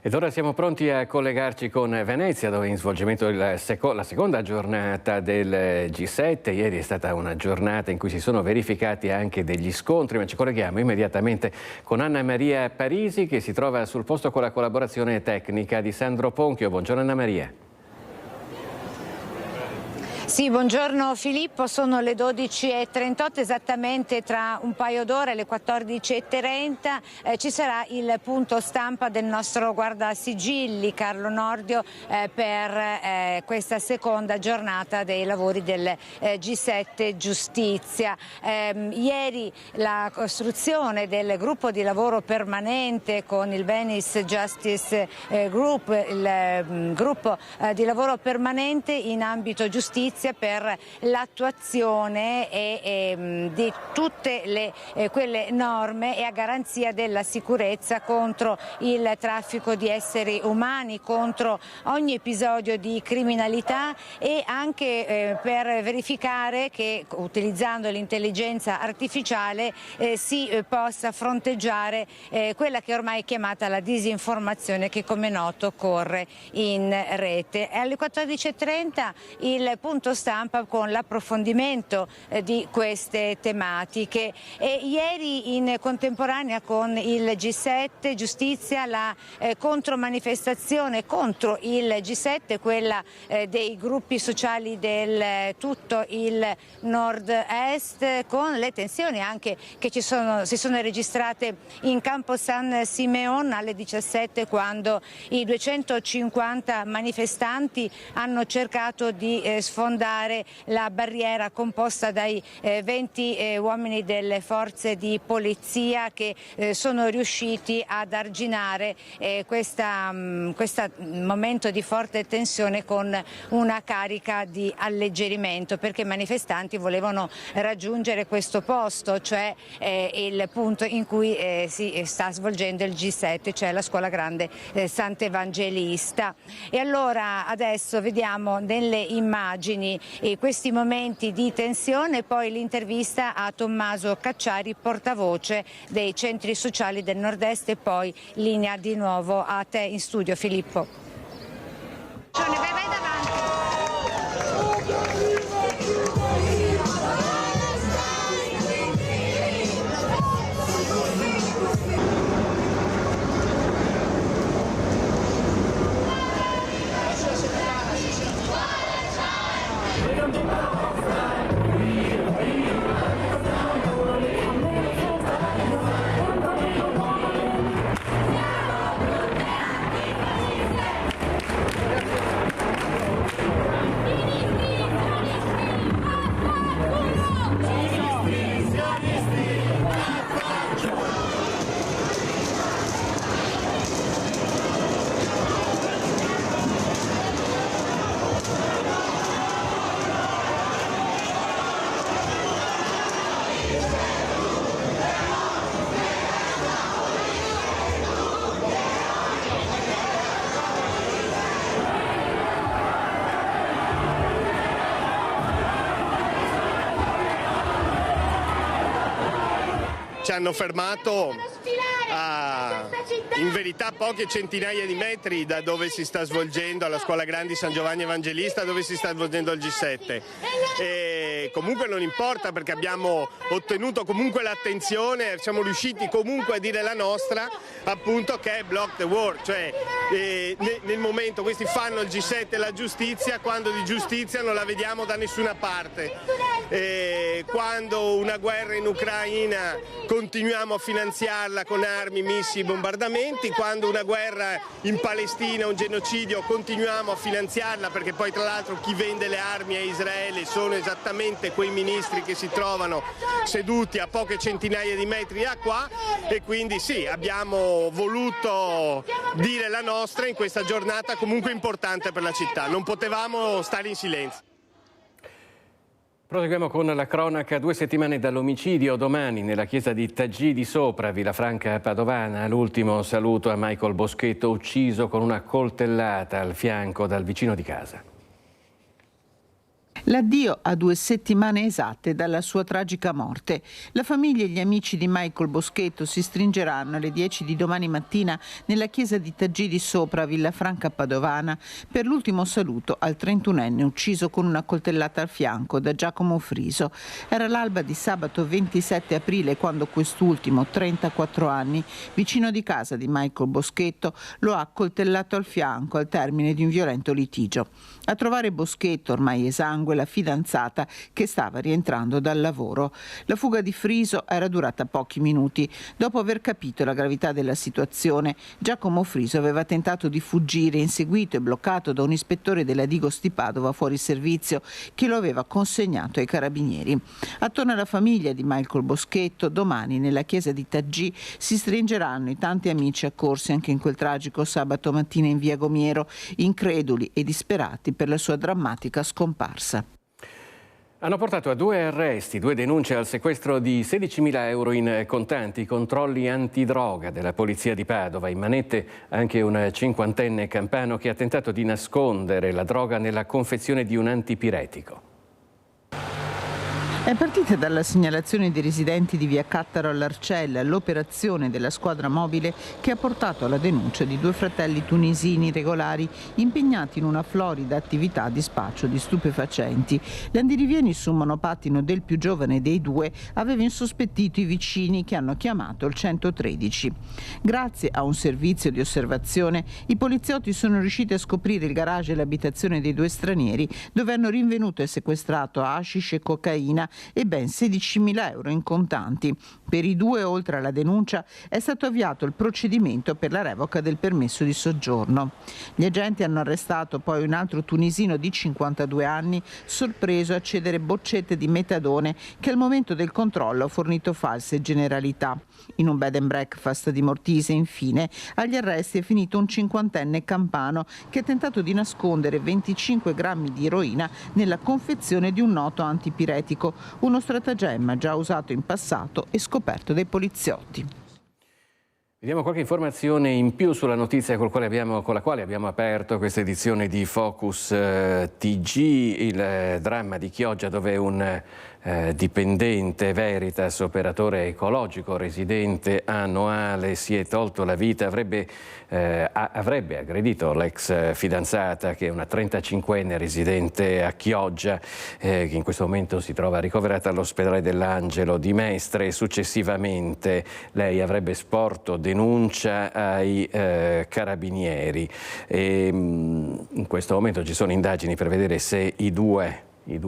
Speaker 1: Ed ora siamo pronti a collegarci con Venezia, dove è in svolgimento la seconda giornata del G7. Ieri è stata una giornata in cui si sono verificati anche degli scontri, ma ci colleghiamo immediatamente con Anna Maria Parisi, che si trova sul posto con la collaborazione tecnica di Sandro Ponchio. Buongiorno Anna Maria.
Speaker 5: Sì, buongiorno Filippo, sono le 12:38, esattamente tra un paio d'ore, alle 14:30, ci sarà il punto stampa del nostro guardasigilli Carlo Nordio per questa seconda giornata dei lavori del G7 Giustizia. Ieri la costruzione del gruppo di lavoro permanente con il Venice Justice Group, il gruppo di lavoro permanente in ambito giustizia per l'attuazione di tutte quelle norme e a garanzia della sicurezza contro il traffico di esseri umani, contro ogni episodio di criminalità e anche per verificare che utilizzando l'intelligenza artificiale si possa fronteggiare quella che ormai è chiamata la disinformazione, che come noto corre in rete. E alle 14:30 il punto stampa con l'approfondimento di queste tematiche. E ieri in contemporanea con il G7 Giustizia la contromanifestazione contro il G7, quella dei gruppi sociali del tutto il nord-est, con le tensioni anche che si sono registrate in Campo San Simeon alle 17, quando i 250 manifestanti hanno cercato di sfondare la barriera composta dai 20 uomini delle forze di polizia, che sono riusciti ad arginare questo momento di forte tensione con una carica di alleggerimento, perché i manifestanti volevano raggiungere questo posto, cioè il punto in cui si sta svolgendo il G7, cioè la Scuola Grande Sant'Evangelista. E allora adesso vediamo nelle immagini questi momenti di tensione, poi l'intervista a Tommaso Cacciari, portavoce dei centri sociali del Nord-Est, e poi linea di nuovo a te in studio, Filippo. Vai davanti.
Speaker 7: ci hanno fermato in verità poche centinaia di metri da dove si sta svolgendo, alla Scuola Grandi San Giovanni Evangelista, dove si sta svolgendo il G7. E comunque non importa, perché abbiamo ottenuto comunque l'attenzione, siamo riusciti comunque a dire la nostra, appunto, che è block the war, cioè nel momento questi fanno il G7 e la giustizia, quando di giustizia non la vediamo da nessuna parte. Quando una guerra in Ucraina continuiamo a finanziarla con armi, missili, bombardamenti, quando una guerra in Palestina, un genocidio, continuiamo a finanziarla, perché poi tra l'altro chi vende le armi a Israele sono esattamente quei ministri che si trovano seduti a poche centinaia di metri da qua, e quindi sì, abbiamo voluto dire la nostra in questa giornata comunque importante per la città, non potevamo stare in silenzio.
Speaker 1: Proseguiamo con la cronaca. 2 settimane dall'omicidio, domani nella chiesa di Taggì di Sopra, Villafranca Padovana, l'ultimo saluto a Michael Boschetto, ucciso con una coltellata al fianco dal vicino di casa.
Speaker 8: L'addio a 2 settimane esatte dalla sua tragica morte. La famiglia e gli amici di Michael Boschetto si stringeranno alle 10 di domani mattina nella chiesa di Taggì di Sopra, Villafranca Padovana, per l'ultimo saluto al 31enne ucciso con una coltellata al fianco da Giacomo Friso. Era l'alba di sabato 27 aprile quando quest'ultimo, 34 anni, vicino di casa di Michael Boschetto, lo ha coltellato al fianco al termine di un violento litigio. A trovare Boschetto, ormai esangue, la fidanzata che stava rientrando dal lavoro. La fuga di Friso era durata pochi minuti. Dopo aver capito la gravità della situazione, Giacomo Friso aveva tentato di fuggire, inseguito e bloccato da un ispettore della Digos di Padova fuori servizio che lo aveva consegnato ai carabinieri. Attorno alla famiglia di Michael Boschetto, domani nella chiesa di Taggì si stringeranno i tanti amici accorsi anche in quel tragico sabato mattina in via Gomiero, increduli e disperati per la sua drammatica scomparsa.
Speaker 1: Hanno portato a 2 arresti, 2 denunce al sequestro di 16.000 euro in contanti, controlli antidroga della polizia di Padova. In manette anche un 50enne campano che ha tentato di nascondere la droga nella confezione di un antipiretico.
Speaker 8: È partita dalla segnalazione dei residenti di via Cattaro all'Arcella l'operazione della squadra mobile che ha portato alla denuncia di 2 fratelli tunisini regolari impegnati in una florida attività di spaccio di stupefacenti. L'andirivieni su un monopattino del più giovane dei 2 aveva insospettito i vicini che hanno chiamato il 113. Grazie a un servizio di osservazione, i poliziotti sono riusciti a scoprire il garage e l'abitazione dei 2 stranieri, dove hanno rinvenuto e sequestrato hashish e cocaina e ben 16.000 euro in contanti. Per i 2, oltre alla denuncia, è stato avviato il procedimento per la revoca del permesso di soggiorno. Gli agenti hanno arrestato poi un altro tunisino di 52 anni, sorpreso a cedere boccette di metadone che al momento del controllo ha fornito false generalità. In un bed and breakfast di Mortise, infine, agli arresti è finito un 50enne campano che ha tentato di nascondere 25 grammi di eroina nella confezione di un noto antipiretico, uno stratagemma già usato in passato e scoperto dai poliziotti.
Speaker 1: Vediamo qualche informazione in più sulla notizia con la quale abbiamo aperto questa edizione di Focus TG, il dramma di Chioggia, dove un dipendente Veritas, operatore ecologico, residente annuale, si è tolto la vita, avrebbe aggredito l'ex fidanzata, che è una 35enne residente a Chioggia, che in questo momento si trova ricoverata all'ospedale dell'Angelo di Mestre. Successivamente lei avrebbe sporto denuncia ai carabinieri e in questo momento ci sono indagini per vedere se i due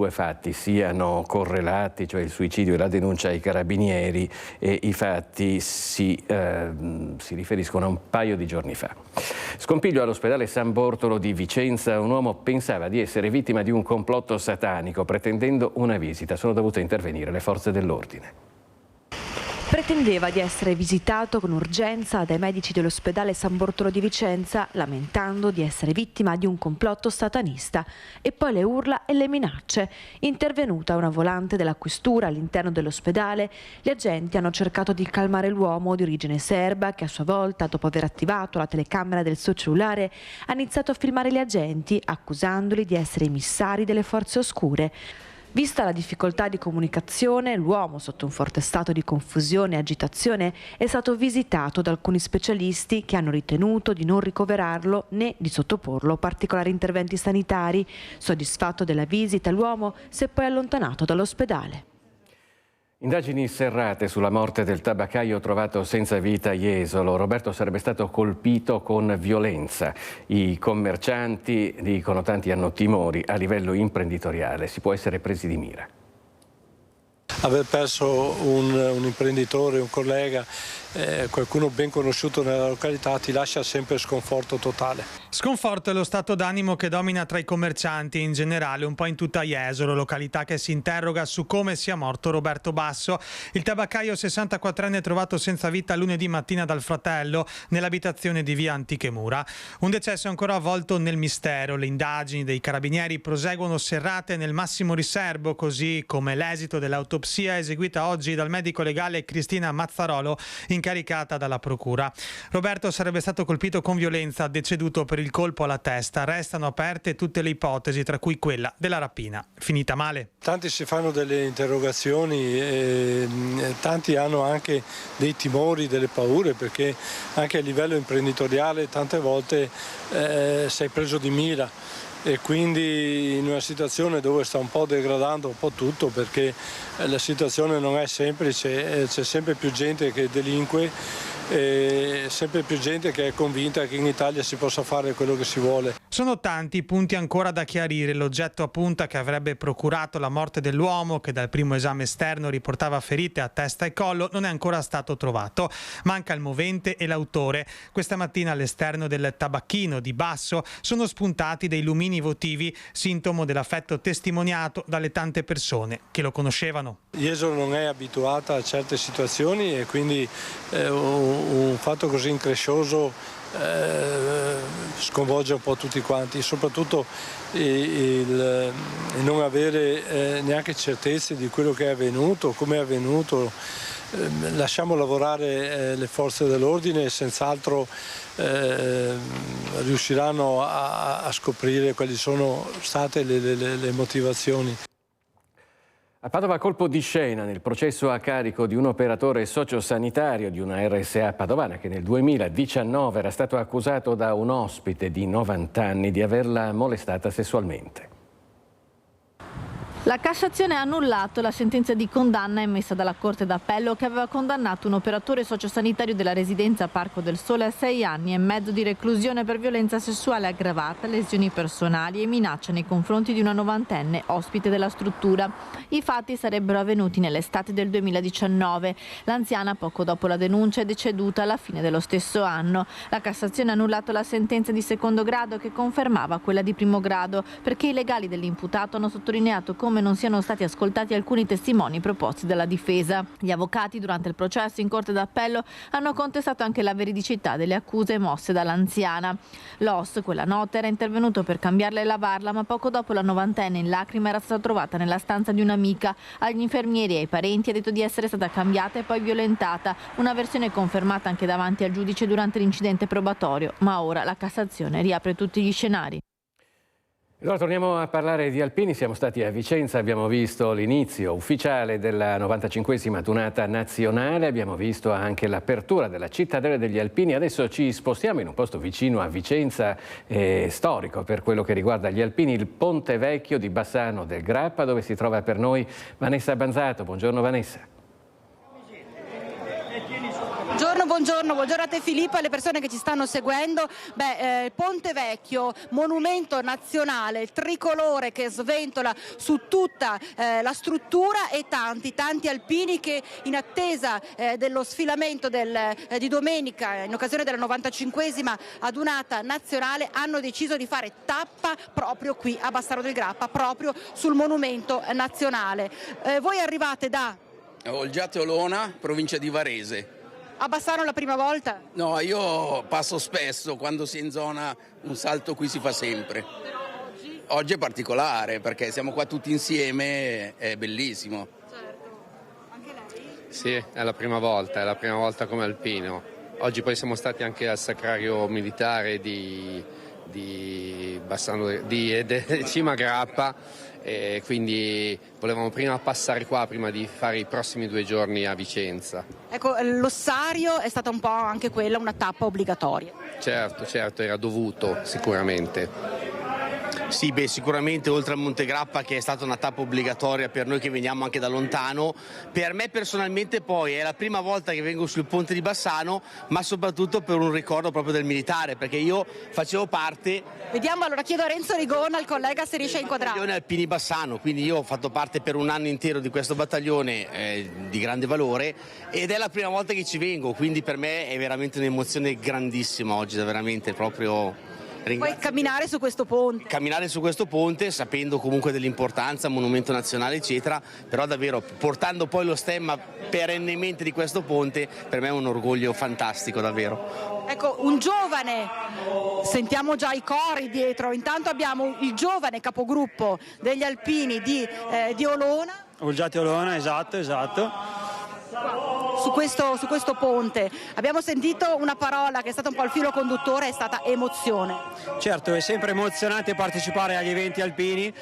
Speaker 1: fatti siano correlati, cioè il suicidio e la denuncia ai carabinieri, e i fatti si riferiscono a un paio di giorni fa. Scompiglio all'ospedale San Bortolo di Vicenza. Un uomo pensava di essere vittima di un complotto satanico pretendendo una visita. Sono dovute intervenire le forze dell'ordine.
Speaker 9: Pretendeva di essere visitato con urgenza dai medici dell'ospedale San Bortolo di Vicenza, lamentando di essere vittima di un complotto satanista, e poi le urla e le minacce. Intervenuta una volante della questura all'interno dell'ospedale, gli agenti hanno cercato di calmare l'uomo di origine serba che a sua volta, dopo aver attivato la telecamera del suo cellulare, ha iniziato a filmare gli agenti, accusandoli di essere emissari delle forze oscure. Vista la difficoltà di comunicazione, l'uomo, sotto un forte stato di confusione e agitazione, è stato visitato da alcuni specialisti che hanno ritenuto di non ricoverarlo né di sottoporlo a particolari interventi sanitari. Soddisfatto della visita, l'uomo si è poi allontanato dall'ospedale.
Speaker 1: Indagini serrate sulla morte del tabaccaio trovato senza vita a Jesolo. Roberto sarebbe stato colpito con violenza. I commercianti dicono tanti hanno timori a livello imprenditoriale. Si può essere presi di mira.
Speaker 18: Aver perso un imprenditore, un collega, qualcuno ben conosciuto nella località ti lascia sempre sconforto totale.
Speaker 20: Sconforto è lo stato d'animo che domina tra i commercianti e in generale un po' in tutta Jesolo, località che si interroga su come sia morto Roberto Basso. Il tabaccaio 64enne trovato senza vita lunedì mattina dal fratello nell'abitazione di via Antiche Mura. Un decesso ancora avvolto nel mistero. Le indagini dei carabinieri proseguono serrate nel massimo riservo, così come l'esito dell'autopsia eseguita oggi dal medico legale Cristina Mazzarolo, incaricata dalla procura. Roberto sarebbe stato colpito con violenza, deceduto per il colpo alla testa. Restano aperte tutte le ipotesi, tra cui quella della rapina. Finita male.
Speaker 18: Tanti si fanno delle interrogazioni e tanti hanno anche dei timori, delle paure, perché anche a livello imprenditoriale tante volte sei preso di mira. E quindi in una situazione dove sta un po' degradando un po' tutto, perché la situazione non è semplice, c'è sempre più gente che delinque e sempre più gente che è convinta che in Italia si possa fare quello che si vuole.
Speaker 20: Sono tanti i punti ancora da chiarire. L'oggetto a punta che avrebbe procurato la morte dell'uomo, che dal primo esame esterno riportava ferite a testa e collo, non è ancora stato trovato. Manca il movente e l'autore. Questa mattina all'esterno del tabacchino di Basso sono spuntati dei lumini votivi, sintomo dell'affetto testimoniato dalle tante persone che lo conoscevano.
Speaker 18: Jesolo non è abituata a certe situazioni e quindi un fatto così increscioso sconvolge un po' tutti quanti, soprattutto il non avere neanche certezze di quello che è avvenuto, come è avvenuto. Lasciamo lavorare le forze dell'ordine e senz'altro riusciranno a scoprire quali sono state le motivazioni.
Speaker 1: A Padova colpo di scena nel processo a carico di un operatore sociosanitario di una RSA padovana che nel 2019 era stato accusato da un ospite di 90 anni di averla molestata sessualmente.
Speaker 21: La Cassazione ha annullato la sentenza di condanna emessa dalla Corte d'Appello che aveva condannato un operatore sociosanitario della residenza Parco del Sole a 6 anni e mezzo di reclusione per violenza sessuale aggravata, lesioni personali e minaccia nei confronti di una novantenne ospite della struttura. I fatti sarebbero avvenuti nell'estate del 2019. L'anziana, poco dopo la denuncia, è deceduta alla fine dello stesso anno. La Cassazione ha annullato la sentenza di secondo grado che confermava quella di primo grado perché i legali dell'imputato hanno sottolineato come non siano stati ascoltati alcuni testimoni proposti dalla difesa. Gli avvocati durante il processo in Corte d'Appello hanno contestato anche la veridicità delle accuse mosse dall'anziana. L'OS, quella notte, era intervenuto per cambiarla e lavarla, ma poco dopo la novantenne in lacrime era stata trovata nella stanza di un'amica. Agli infermieri e ai parenti ha detto di essere stata cambiata e poi violentata, una versione confermata anche davanti al giudice durante l'incidente probatorio, ma ora la Cassazione riapre tutti gli scenari.
Speaker 1: Allora torniamo a parlare di alpini, siamo stati a Vicenza, abbiamo visto l'inizio ufficiale della 95esima Dunata nazionale, abbiamo visto anche l'apertura della cittadella degli alpini, adesso ci spostiamo in un posto vicino a Vicenza, storico per quello che riguarda gli alpini, il Ponte Vecchio di Bassano del Grappa, dove si trova per noi Vanessa Banzato. Buongiorno Vanessa.
Speaker 10: Buongiorno a te Filippo e alle persone che ci stanno seguendo. Ponte Vecchio, monumento nazionale, il tricolore che sventola su tutta la struttura e tanti alpini che in attesa dello sfilamento di domenica in occasione della 95esima adunata nazionale hanno deciso di fare tappa proprio qui a Bassano del Grappa, proprio sul monumento nazionale. Voi arrivate da
Speaker 12: Olgiate Olona, provincia di Varese.
Speaker 10: A Bassano la prima volta?
Speaker 12: No, io passo spesso, quando si è in zona un salto qui si fa sempre. Oggi è particolare perché siamo qua tutti insieme, è bellissimo.
Speaker 10: Certo. Anche lei?
Speaker 13: Sì, è la prima volta come alpino. Oggi poi siamo stati anche al sacrario militare di
Speaker 11: di Cima Grappa, e quindi volevamo prima passare qua prima di fare i prossimi 2 giorni a Vicenza.
Speaker 10: Ecco, l'ossario è stata un po' anche quella una tappa obbligatoria.
Speaker 11: Certo, era dovuto sicuramente.
Speaker 13: Sì, sicuramente oltre al Monte Grappa, che è stata una tappa obbligatoria per noi che veniamo anche da lontano, per me personalmente poi è la prima volta che vengo sul ponte di Bassano, ma soprattutto per un ricordo proprio del militare, perché io facevo parte...
Speaker 10: Vediamo, allora chiedo a Renzo Rigona, il collega, se riesce a inquadrare.
Speaker 13: Battaglione Alpini Bassano, quindi io ho fatto parte per un anno intero di questo battaglione di grande valore, ed è la prima volta che ci vengo, quindi per me è veramente un'emozione grandissima oggi, da veramente proprio...
Speaker 10: Puoi camminare su questo ponte.
Speaker 13: Camminare su questo ponte, sapendo comunque dell'importanza, monumento nazionale eccetera, però davvero portando poi lo stemma perennemente di questo ponte, per me è un orgoglio fantastico davvero.
Speaker 10: Ecco, un giovane, sentiamo già i cori dietro, intanto abbiamo il giovane capogruppo degli alpini di Olona.
Speaker 14: Olgiati Olona, esatto.
Speaker 10: Su questo ponte abbiamo sentito una parola che è stata un po' il filo conduttore, è stata emozione.
Speaker 14: Certo, è sempre emozionante partecipare agli eventi alpini,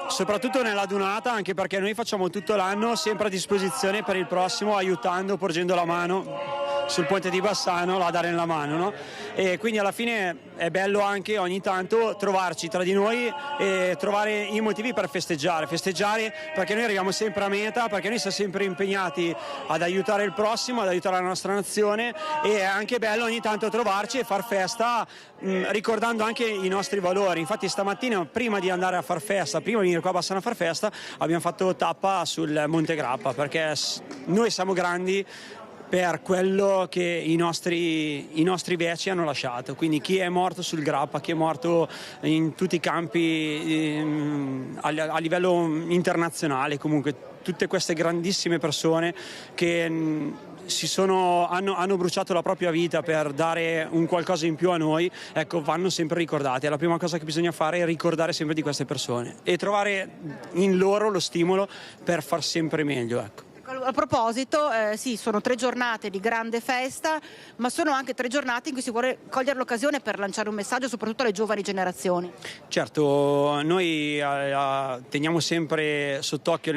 Speaker 14: soprattutto nella Dunata, anche perché noi facciamo tutto l'anno sempre a disposizione per il prossimo, aiutando, porgendo la mano sul ponte di Bassano, a dare la mano, no? E quindi alla fine è bello anche ogni tanto trovarci tra di noi e trovare i motivi per festeggiare perché noi arriviamo sempre a meta, perché noi siamo sempre impegnati ad aiutare il prossimo, ad aiutare la nostra nazione, e è anche bello ogni tanto trovarci e far festa ricordando anche i nostri valori. Infatti stamattina, prima di andare a far festa, prima di venire qua a Bassano a far festa, abbiamo fatto tappa sul Monte Grappa, perché noi siamo grandi per quello che i nostri veci hanno lasciato, quindi chi è morto sul Grappa, chi è morto in tutti i campi a livello internazionale, comunque tutte queste grandissime persone che hanno bruciato la propria vita per dare un qualcosa in più a noi, ecco, vanno sempre ricordati. La prima cosa che bisogna fare è ricordare sempre di queste persone e trovare in loro lo stimolo per far sempre meglio, ecco.
Speaker 10: A proposito, sì, sono 3 giornate di grande festa, ma sono anche 3 giornate in cui si vuole cogliere l'occasione per lanciare un messaggio soprattutto alle giovani generazioni.
Speaker 14: Certo, noi teniamo sempre sott'occhio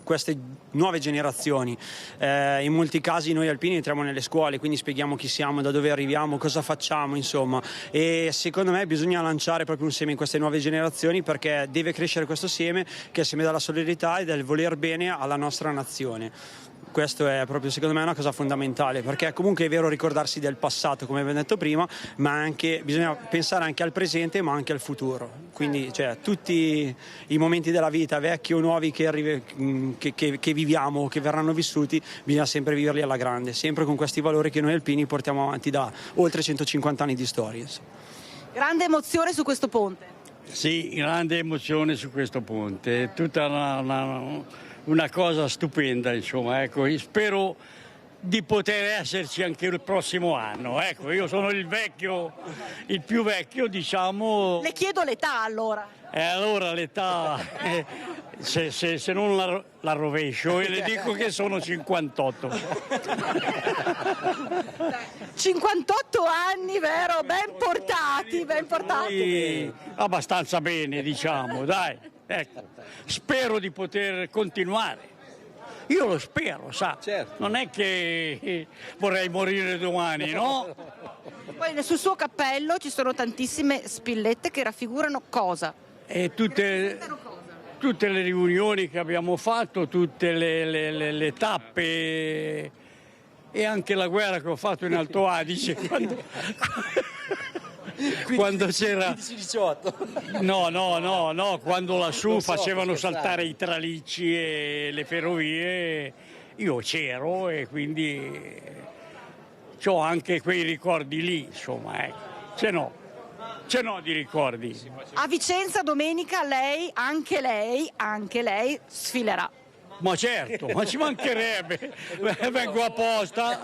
Speaker 14: queste nuove generazioni. In molti casi noi alpini entriamo nelle scuole, quindi spieghiamo chi siamo, da dove arriviamo, cosa facciamo, insomma, e secondo me bisogna lanciare proprio un seme in queste nuove generazioni, perché deve crescere questo seme, che è il seme della solidarietà e del voler bene alla nostra nazione. Questo è proprio, secondo me, una cosa fondamentale, perché comunque è vero ricordarsi del passato, come abbiamo detto prima, ma anche bisogna pensare anche al presente, ma anche al futuro. Quindi, tutti i momenti della vita, vecchi o nuovi, che viviamo, che verranno vissuti, bisogna sempre viverli alla grande, sempre con questi valori che noi alpini portiamo avanti da oltre 150 anni di storia.
Speaker 10: Grande emozione su questo ponte.
Speaker 15: Sì, grande emozione su questo ponte, è tutta una cosa stupenda, insomma, ecco, spero di poter esserci anche il prossimo anno, ecco, io sono il più vecchio, diciamo.
Speaker 10: Le chiedo l'età allora.
Speaker 15: Allora l'età, se non la rovescio, e le dico che sono 58.
Speaker 10: 58 anni, vero? Ben portati, ben portati.
Speaker 15: Sì, abbastanza bene, diciamo, dai. Ecco, spero di poter continuare. Io lo spero, sa. Certo. Non è che vorrei morire domani, no?
Speaker 10: Poi sul suo cappello ci sono tantissime spillette che raffigurano cosa?
Speaker 15: E tutte le riunioni che abbiamo fatto, tutte le tappe e anche la guerra che ho fatto in Alto Adige quando c'era
Speaker 25: 15-18.
Speaker 15: No, quando lassù facevano saltare i tralicci e le ferrovie, io c'ero e quindi ho anche quei ricordi lì, insomma, ce n'ho di ricordi.
Speaker 10: A Vicenza domenica anche lei sfilerà.
Speaker 15: Ma certo, ma ci mancherebbe, vengo apposta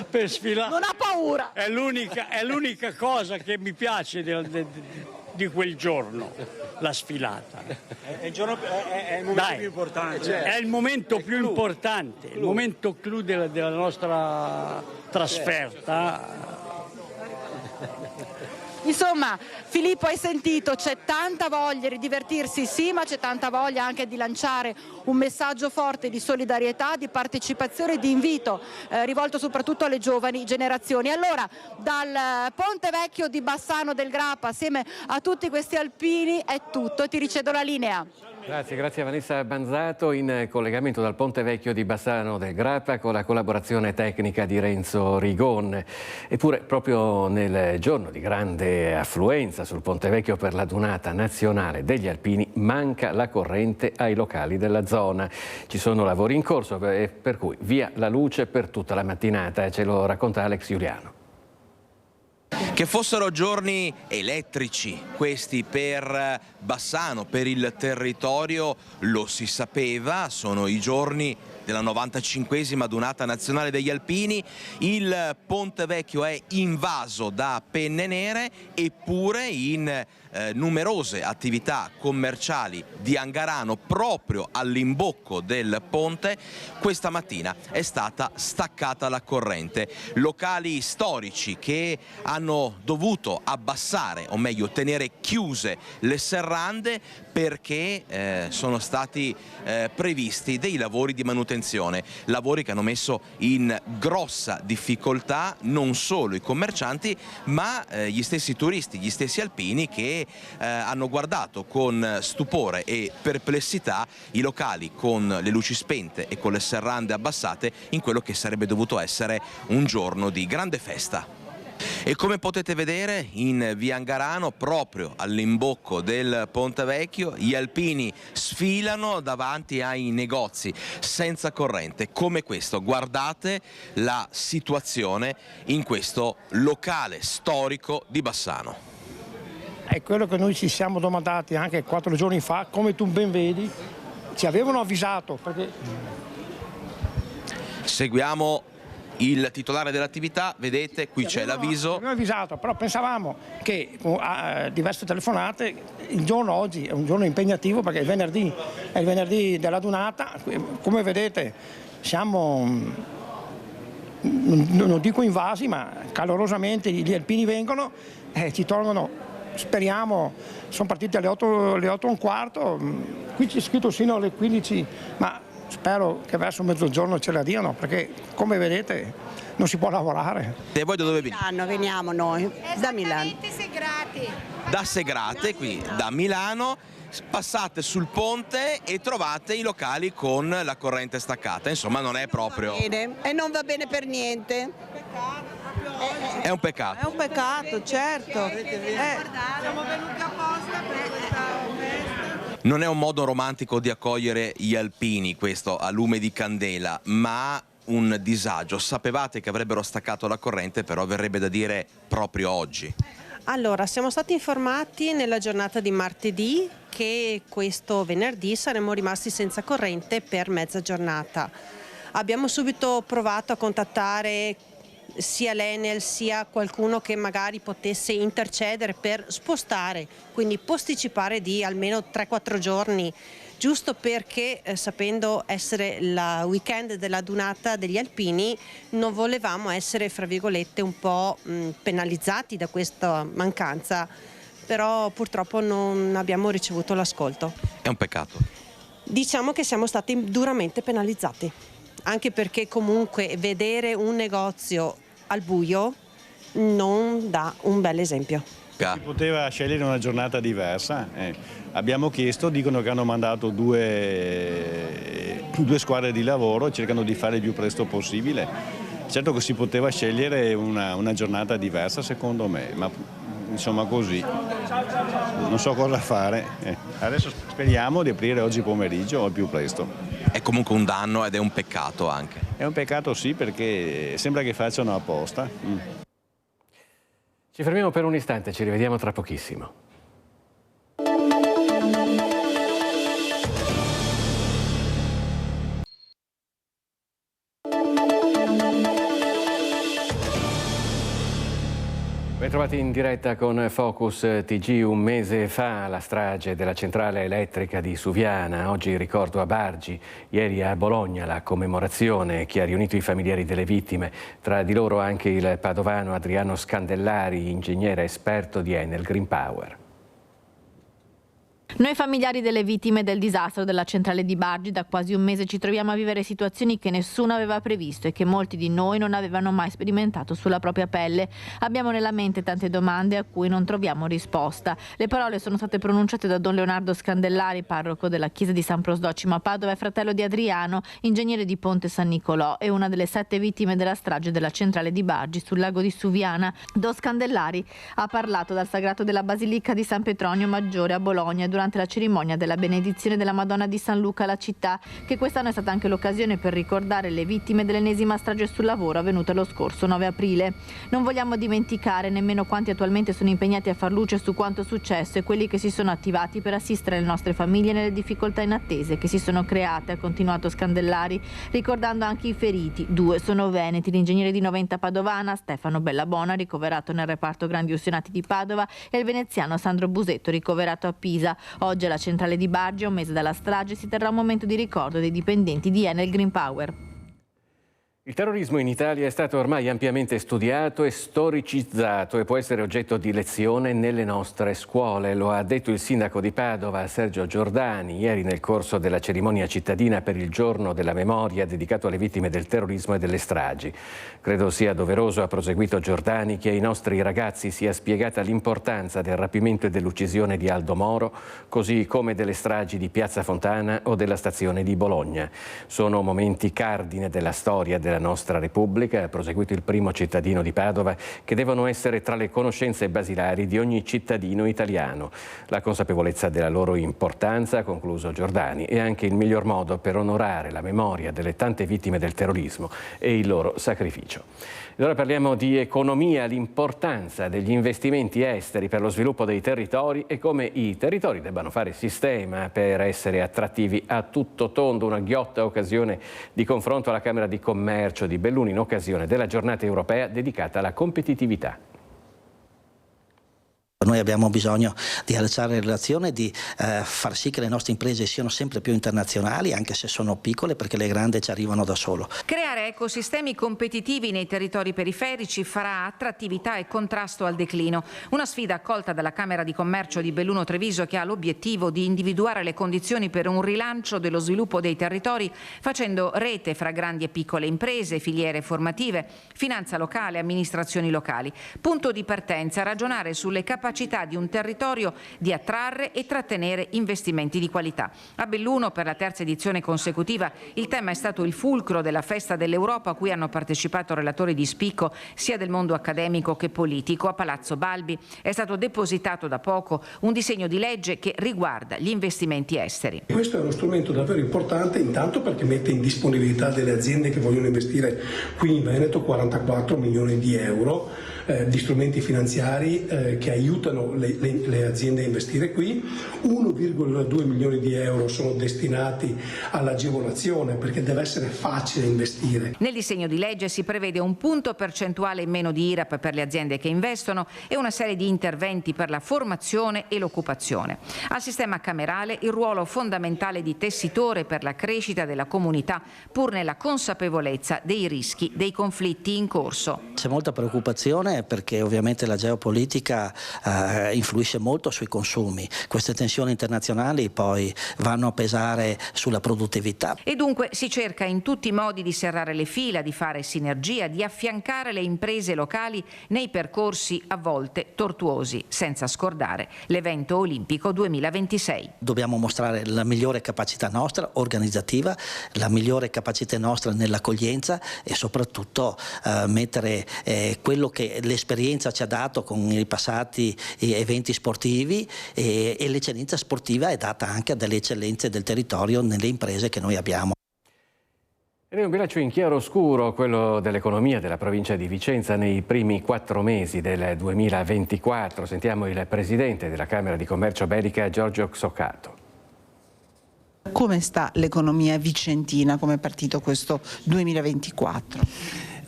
Speaker 15: per sfilare.
Speaker 10: Non ha paura.
Speaker 15: È l'unica cosa che mi piace di quel giorno, la sfilata.
Speaker 25: È il momento più importante.
Speaker 15: È il momento più importante, il momento clou della nostra trasferta.
Speaker 10: Insomma, Filippo, hai sentito, c'è tanta voglia di divertirsi, sì, ma c'è tanta voglia anche di lanciare un messaggio forte di solidarietà, di partecipazione, di invito rivolto soprattutto alle giovani generazioni. Allora, dal Ponte Vecchio di Bassano del Grappa, assieme a tutti questi alpini, è tutto. Ti ricedo la linea.
Speaker 1: Grazie Vanessa Banzato, in collegamento dal Ponte Vecchio di Bassano del Grappa con la collaborazione tecnica di Renzo Rigon. Eppure proprio nel giorno di grande affluenza sul Ponte Vecchio per la Dunata Nazionale degli Alpini manca la corrente ai locali della zona. Ci sono lavori in corso per cui via la luce per tutta la mattinata, ce lo racconta Alex Giuliano.
Speaker 2: Che fossero giorni elettrici questi per Bassano, per il territorio, lo si sapeva, sono i giorni della 95esima Dunata Nazionale degli Alpini. Il Ponte Vecchio è invaso da penne nere, eppure in numerose attività commerciali di Angarano, proprio all'imbocco del ponte, questa mattina è stata staccata la corrente. Locali storici che hanno dovuto abbassare, o meglio tenere chiuse le serrande perché sono stati previsti dei lavori di manutenzione, lavori che hanno messo in grossa difficoltà non solo i commercianti ma gli stessi turisti, gli stessi alpini che hanno guardato con stupore e perplessità i locali con le luci spente e con le serrande abbassate in quello che sarebbe dovuto essere un giorno di grande festa. E come potete vedere in via Angarano, proprio all'imbocco del Ponte Vecchio, gli alpini sfilano davanti ai negozi senza corrente, come questo. Guardate la situazione in questo locale storico di Bassano.
Speaker 6: È quello che noi ci siamo domandati anche 4 giorni fa, come tu ben vedi, ci avevano avvisato. Perché...
Speaker 2: Seguiamo il titolare dell'attività, vedete, qui c'è l'avviso.
Speaker 6: Abbiamo avvisato, però pensavamo che con diverse telefonate, il giorno oggi è un giorno impegnativo perché è il venerdì della Dunata, come vedete siamo, non dico invasi, ma calorosamente gli alpini vengono e ci tolgono. Speriamo, sono partiti alle 8:15, qui c'è scritto sino alle 15, ma spero che verso mezzogiorno ce la diano perché come vedete non si può lavorare.
Speaker 2: E voi da dove venite?
Speaker 16: Veniamo noi, da Milano.
Speaker 2: Da Segrate, qui da Milano, passate sul ponte e trovate i locali con la corrente staccata, insomma non è proprio...
Speaker 16: E non va bene per niente.
Speaker 2: È un peccato.
Speaker 16: È un peccato, certo. Siamo venuti apposta per questa festa.
Speaker 2: Non è un modo romantico di accogliere gli alpini questo a lume di candela, ma un disagio. Sapevate che avrebbero staccato la corrente, però verrebbe da dire proprio oggi.
Speaker 16: Allora, siamo stati informati nella giornata di martedì che questo venerdì saremmo rimasti senza corrente per mezza giornata. Abbiamo subito provato a contattare sia l'Enel sia qualcuno che magari potesse intercedere per spostare, quindi posticipare di almeno 3-4 giorni, giusto perché sapendo essere la weekend della Dunata degli Alpini non volevamo essere fra virgolette un po' penalizzati da questa mancanza, però purtroppo non abbiamo ricevuto l'ascolto.
Speaker 2: È un peccato.
Speaker 16: Diciamo che siamo stati duramente penalizzati, anche perché comunque vedere un negozio al buio non dà un bel esempio.
Speaker 17: Si poteva scegliere una giornata diversa, abbiamo chiesto, dicono che hanno mandato due squadre di lavoro, cercano di fare il più presto possibile. Certo che si poteva scegliere una giornata diversa secondo me, ma insomma così, non so cosa fare. Adesso speriamo di aprire oggi pomeriggio o al più presto.
Speaker 2: È comunque un danno ed è un peccato anche.
Speaker 17: È un peccato sì, perché sembra che facciano apposta.
Speaker 1: Ci fermiamo per un istante, ci rivediamo tra pochissimo. Ben trovati in diretta con Focus TG. Un mese fa la strage della centrale elettrica di Suviana, oggi il ricordo a Bargi, ieri a Bologna la commemorazione che ha riunito i familiari delle vittime, tra di loro anche il padovano Adriano Scandellari, ingegnere esperto di Enel Green Power.
Speaker 3: Noi familiari delle vittime del disastro della centrale di Bargi da quasi un mese ci troviamo a vivere situazioni che nessuno aveva previsto e che molti di noi non avevano mai sperimentato sulla propria pelle. Abbiamo nella mente tante domande a cui non troviamo risposta. Le parole sono state pronunciate da Don Leonardo Scandellari, parroco della chiesa di San Prosdocimo a Padova e fratello di Adriano, ingegnere di Ponte San Nicolò e una delle 7 vittime della strage della centrale di Bargi sul lago di Suviana. Don Scandellari ha parlato dal sagrato della Basilica di San Petronio Maggiore a Bologna durante la cerimonia della benedizione della Madonna di San Luca alla città, che quest'anno è stata anche l'occasione per ricordare le vittime dell'ennesima strage sul lavoro avvenuta lo scorso 9 aprile. Non vogliamo dimenticare nemmeno quanti attualmente sono impegnati a far luce su quanto successo e quelli che si sono attivati per assistere le nostre famiglie nelle difficoltà inattese che si sono create, ha continuato Scandellari, ricordando anche i feriti. 2 sono veneti, l'ingegnere di 90 padovana Stefano Bellabona, ricoverato nel reparto grandi ustionati di Padova, e il veneziano Sandro Busetto, ricoverato a Pisa. Oggi alla centrale di Bargi, a un mese dalla strage, si terrà un momento di ricordo dei dipendenti di Enel Green Power.
Speaker 1: Il terrorismo in Italia è stato ormai ampiamente studiato e storicizzato e può essere oggetto di lezione nelle nostre scuole. Lo ha detto il sindaco di Padova, Sergio Giordani, ieri nel corso della cerimonia cittadina per il giorno della memoria dedicato alle vittime del terrorismo e delle stragi. Credo sia doveroso, ha proseguito Giordani, che ai nostri ragazzi sia spiegata l'importanza del rapimento e dell'uccisione di Aldo Moro, così come delle stragi di Piazza Fontana o della stazione di Bologna. Sono momenti cardine della storia della nostra Repubblica, ha proseguito il primo cittadino di Padova, che devono essere tra le conoscenze basilari di ogni cittadino italiano. La consapevolezza della loro importanza, ha concluso Giordani, è anche il miglior modo per onorare la memoria delle tante vittime del terrorismo e il loro sacrificio. E ora parliamo di economia, l'importanza degli investimenti esteri per lo sviluppo dei territori e come i territori debbano fare sistema per essere attrattivi a tutto tondo. Una ghiotta occasione di confronto alla Camera di Commercio di Belluno in occasione della giornata europea dedicata alla competitività.
Speaker 19: Noi abbiamo bisogno di allacciare le relazioni, di far sì che le nostre imprese siano sempre più internazionali, anche se sono piccole, perché le grandi ci arrivano da solo.
Speaker 22: Creare ecosistemi competitivi nei territori periferici farà attrattività e contrasto al declino. Una sfida accolta dalla Camera di Commercio di Belluno Treviso, che ha l'obiettivo di individuare le condizioni per un rilancio dello sviluppo dei territori, facendo rete fra grandi e piccole imprese, filiere formative, finanza locale, amministrazioni locali. Punto di partenza: ragionare sulle capacità di un territorio di attrarre e trattenere investimenti di qualità. A Belluno, per la terza edizione consecutiva, il tema è stato il fulcro della Festa dell'Europa, a cui hanno partecipato relatori di spicco sia del mondo accademico che politico. A Palazzo Balbi è stato depositato da poco un disegno di legge che riguarda gli investimenti esteri.
Speaker 23: Questo è uno strumento davvero importante, intanto perché mette in disponibilità delle aziende che vogliono investire qui in Veneto 44 milioni di euro di strumenti finanziari che aiutano le aziende a investire qui. 1,2 milioni di euro sono destinati all'agevolazione, perché deve essere facile investire.
Speaker 22: Nel disegno di legge si prevede un punto percentuale in meno di IRAP per le aziende che investono e una serie di interventi per la formazione e l'occupazione. Al sistema camerale il ruolo fondamentale di tessitore per la crescita della comunità, pur nella consapevolezza dei rischi dei conflitti in corso.
Speaker 19: C'è molta preoccupazione perché ovviamente la geopolitica influisce molto sui consumi. Queste tensioni internazionali poi vanno a pesare sulla produttività.
Speaker 22: E dunque si cerca in tutti i modi di serrare le fila, di fare sinergia, di affiancare le imprese locali nei percorsi a volte tortuosi, senza scordare l'evento olimpico 2026.
Speaker 19: Dobbiamo mostrare la migliore capacità nostra organizzativa, la migliore capacità nostra nell'accoglienza e soprattutto mettere quello che l'esperienza ci ha dato con i passati eventi sportivi, e l'eccellenza sportiva è data anche dalle eccellenze del territorio nelle imprese che noi abbiamo.
Speaker 1: Ed è un bilancio in chiaroscuro quello dell'economia della provincia di Vicenza nei primi 4 mesi del 2024. Sentiamo il presidente della Camera di Commercio Bellica, Giorgio Xoccato.
Speaker 24: Come sta l'economia vicentina, come è partito questo 2024?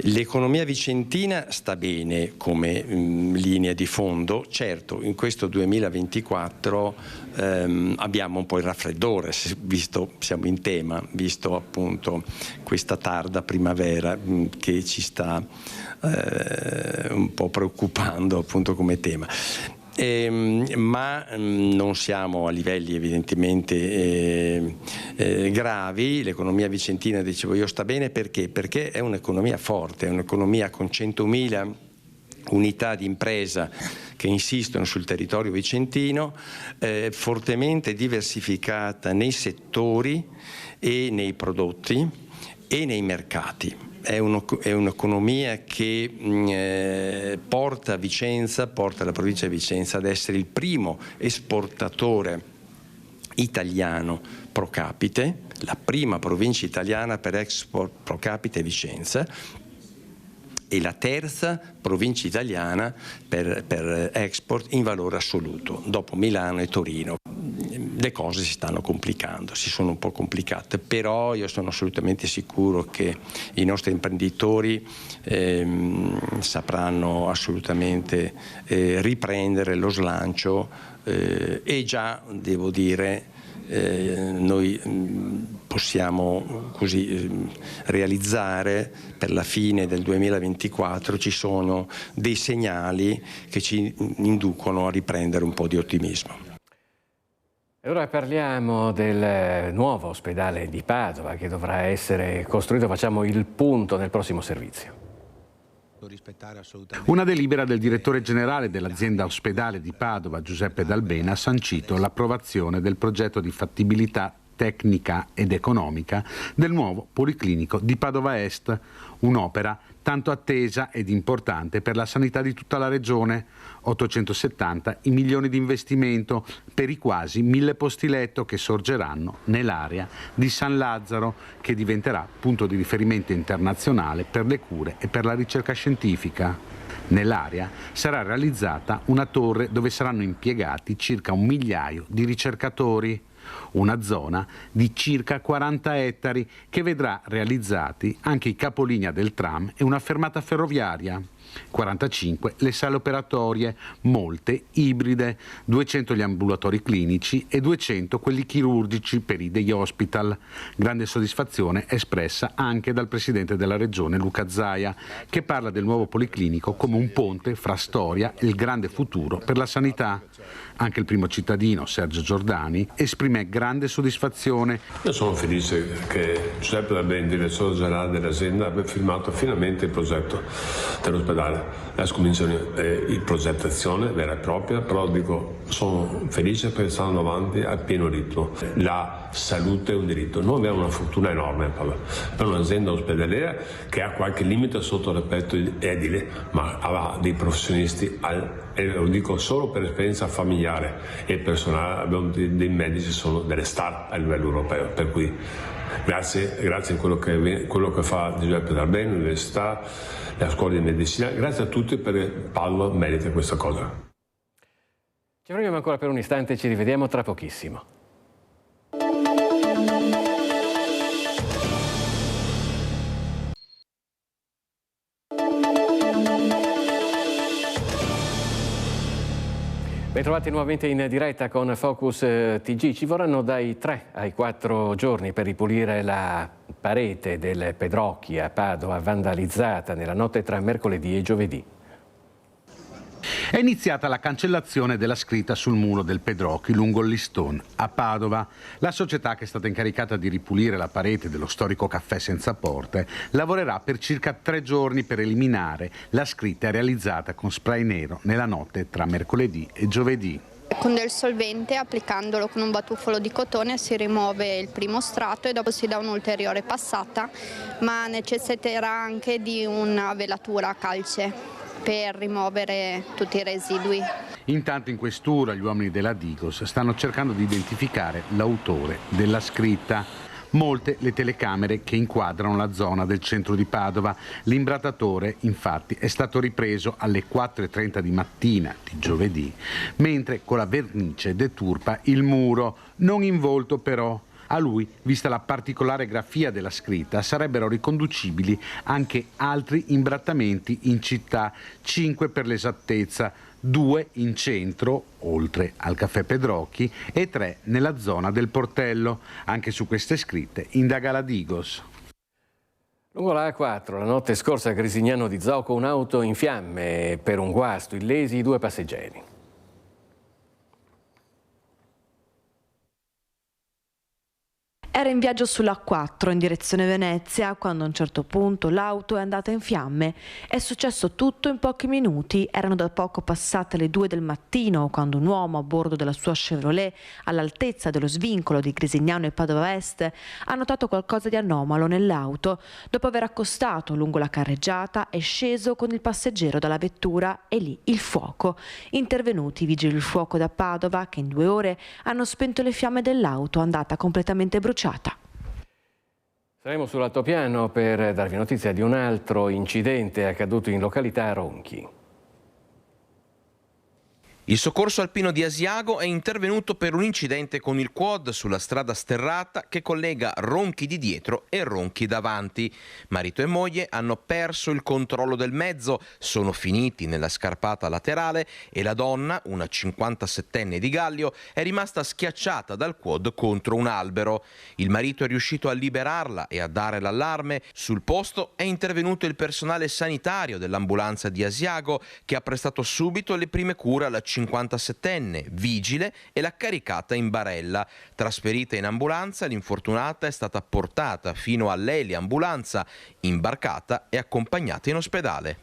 Speaker 4: L'economia vicentina sta bene come linea di fondo, certo in questo 2024 abbiamo un po' il raffreddore, visto, siamo in tema, visto appunto questa tarda primavera che ci sta un po' preoccupando appunto come tema. Ma non siamo a livelli evidentemente gravi. L'economia vicentina, dicevo io, sta bene perché è un'economia forte, è un'economia con 100.000 unità di impresa che insistono sul territorio vicentino, fortemente diversificata nei settori e nei prodotti e nei mercati. È un'economia che porta la provincia di Vicenza ad essere il primo esportatore italiano pro capite, la prima provincia italiana per export pro capite Vicenza e la terza provincia italiana per export in valore assoluto, dopo Milano e Torino. Le cose si stanno complicando, si sono un po' complicate, però io sono assolutamente sicuro che i nostri imprenditori sapranno assolutamente riprendere lo slancio e già, devo dire, noi possiamo così realizzare per la fine del 2024, ci sono dei segnali che ci inducono a riprendere un po' di ottimismo.
Speaker 1: E ora parliamo del nuovo ospedale di Padova che dovrà essere costruito, facciamo il punto nel prossimo servizio.
Speaker 5: Una delibera del direttore generale dell'azienda ospedale di Padova, Giuseppe D'Albena, ha sancito l'approvazione del progetto di fattibilità tecnica ed economica del nuovo Policlinico di Padova Est, un'opera tanto attesa ed importante per la sanità di tutta la regione. 870 i milioni di investimento per i quasi 1000 posti letto che sorgeranno nell'area di San Lazzaro, che diventerà punto di riferimento internazionale per le cure e per la ricerca scientifica. Nell'area sarà realizzata una torre dove saranno impiegati circa 1 migliaio di ricercatori. Una zona di circa 40 ettari che vedrà realizzati anche i capolinea del tram e una fermata ferroviaria. 45 le sale operatorie, molte ibride, 200 gli ambulatori clinici e 200 quelli chirurgici per i day hospital. Grande soddisfazione espressa anche dal presidente della regione Luca Zaia, che parla del nuovo policlinico come un ponte fra storia e il grande futuro per la sanità. Anche il primo cittadino, Sergio Giordani, esprime grande soddisfazione.
Speaker 7: Io sono felice che Giuseppe D'Albena, direttore generale dell'azienda, abbia firmato finalmente il progetto dell'ospedale. Adesso cominciano in progettazione vera e propria, però dico, sono felice perché stanno avanti a pieno ritmo. La salute è un diritto. Noi abbiamo una fortuna enorme per un'azienda ospedaliera che ha qualche limite sotto l'aspetto edile, ma ha dei professionisti e lo dico solo per esperienza familiare e personale, abbiamo dei medici, sono delle star a livello europeo, per cui grazie a quello che fa Giuseppe D'Albena, l'università, la scuola di medicina, grazie a tutti, perché Padova merita questa cosa.
Speaker 1: Ci fermiamo ancora per un istante, ci rivediamo tra pochissimo. Bentrovati nuovamente in diretta con Focus TG. Ci vorranno dai 3 ai 4 giorni per ripulire la parete del Pedrocchi a Padova, vandalizzata nella notte tra mercoledì e giovedì.
Speaker 5: È iniziata la cancellazione della scritta sul muro del Pedrocchi lungo il Liston a Padova. La società, che è stata incaricata di ripulire la parete dello storico caffè senza porte, lavorerà per circa 3 giorni per eliminare la scritta realizzata con spray nero nella notte tra mercoledì e giovedì.
Speaker 8: Con del solvente, applicandolo con un batuffolo di cotone, si rimuove il primo strato e dopo si dà un'ulteriore passata, ma necessiterà anche di una velatura a calce per rimuovere tutti i residui.
Speaker 5: Intanto in questura gli uomini della Digos stanno cercando di identificare l'autore della scritta. Molte le telecamere che inquadrano la zona del centro di Padova. L'imbrattatore infatti è stato ripreso alle 4:30 di mattina di giovedì, mentre con la vernice deturpa il muro, non in volto però. A lui, vista la particolare grafia della scritta, sarebbero riconducibili anche altri imbrattamenti in città, 5 per l'esattezza, 2 in centro, oltre al caffè Pedrocchi, e 3 nella zona del Portello. Anche su queste scritte indaga la Digos.
Speaker 1: Lungo la A4, la notte scorsa a Grisignano di Zoco, un'auto in fiamme per un guasto, illesi 2 passeggeri.
Speaker 9: Era in viaggio sulla A4 in direzione Venezia quando a un certo punto l'auto è andata in fiamme. È successo tutto in pochi minuti. Erano da poco passate le 2 del mattino quando un uomo a bordo della sua Chevrolet all'altezza dello svincolo di Grisignano e Padova Est ha notato qualcosa di anomalo nell'auto. Dopo aver accostato lungo la carreggiata è sceso con il passeggero dalla vettura e lì il fuoco. Intervenuti i vigili del fuoco da Padova che in 2 ore hanno spento le fiamme dell'auto andata completamente bruciata.
Speaker 1: Saremo sull'altopiano per darvi notizia di un altro incidente accaduto in località Ronchi.
Speaker 2: Il soccorso alpino di Asiago è intervenuto per un incidente con il quad sulla strada sterrata che collega Ronchi di dietro e Ronchi davanti. Marito e moglie hanno perso il controllo del mezzo, sono finiti nella scarpata laterale e la donna, una 57enne di Gallio, è rimasta schiacciata dal quad contro un albero. Il marito è riuscito a liberarla e a dare l'allarme. Sul posto è intervenuto il personale sanitario dell'ambulanza di Asiago che ha prestato subito le prime cure alla 57enne, vigile, e l'ha caricata in barella. Trasferita in ambulanza, l'infortunata è stata portata fino all'Eli Ambulanza, imbarcata e accompagnata in ospedale.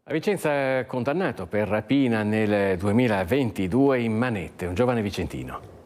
Speaker 1: A Vicenza condannato per rapina nel 2022 in Manette, un giovane vicentino.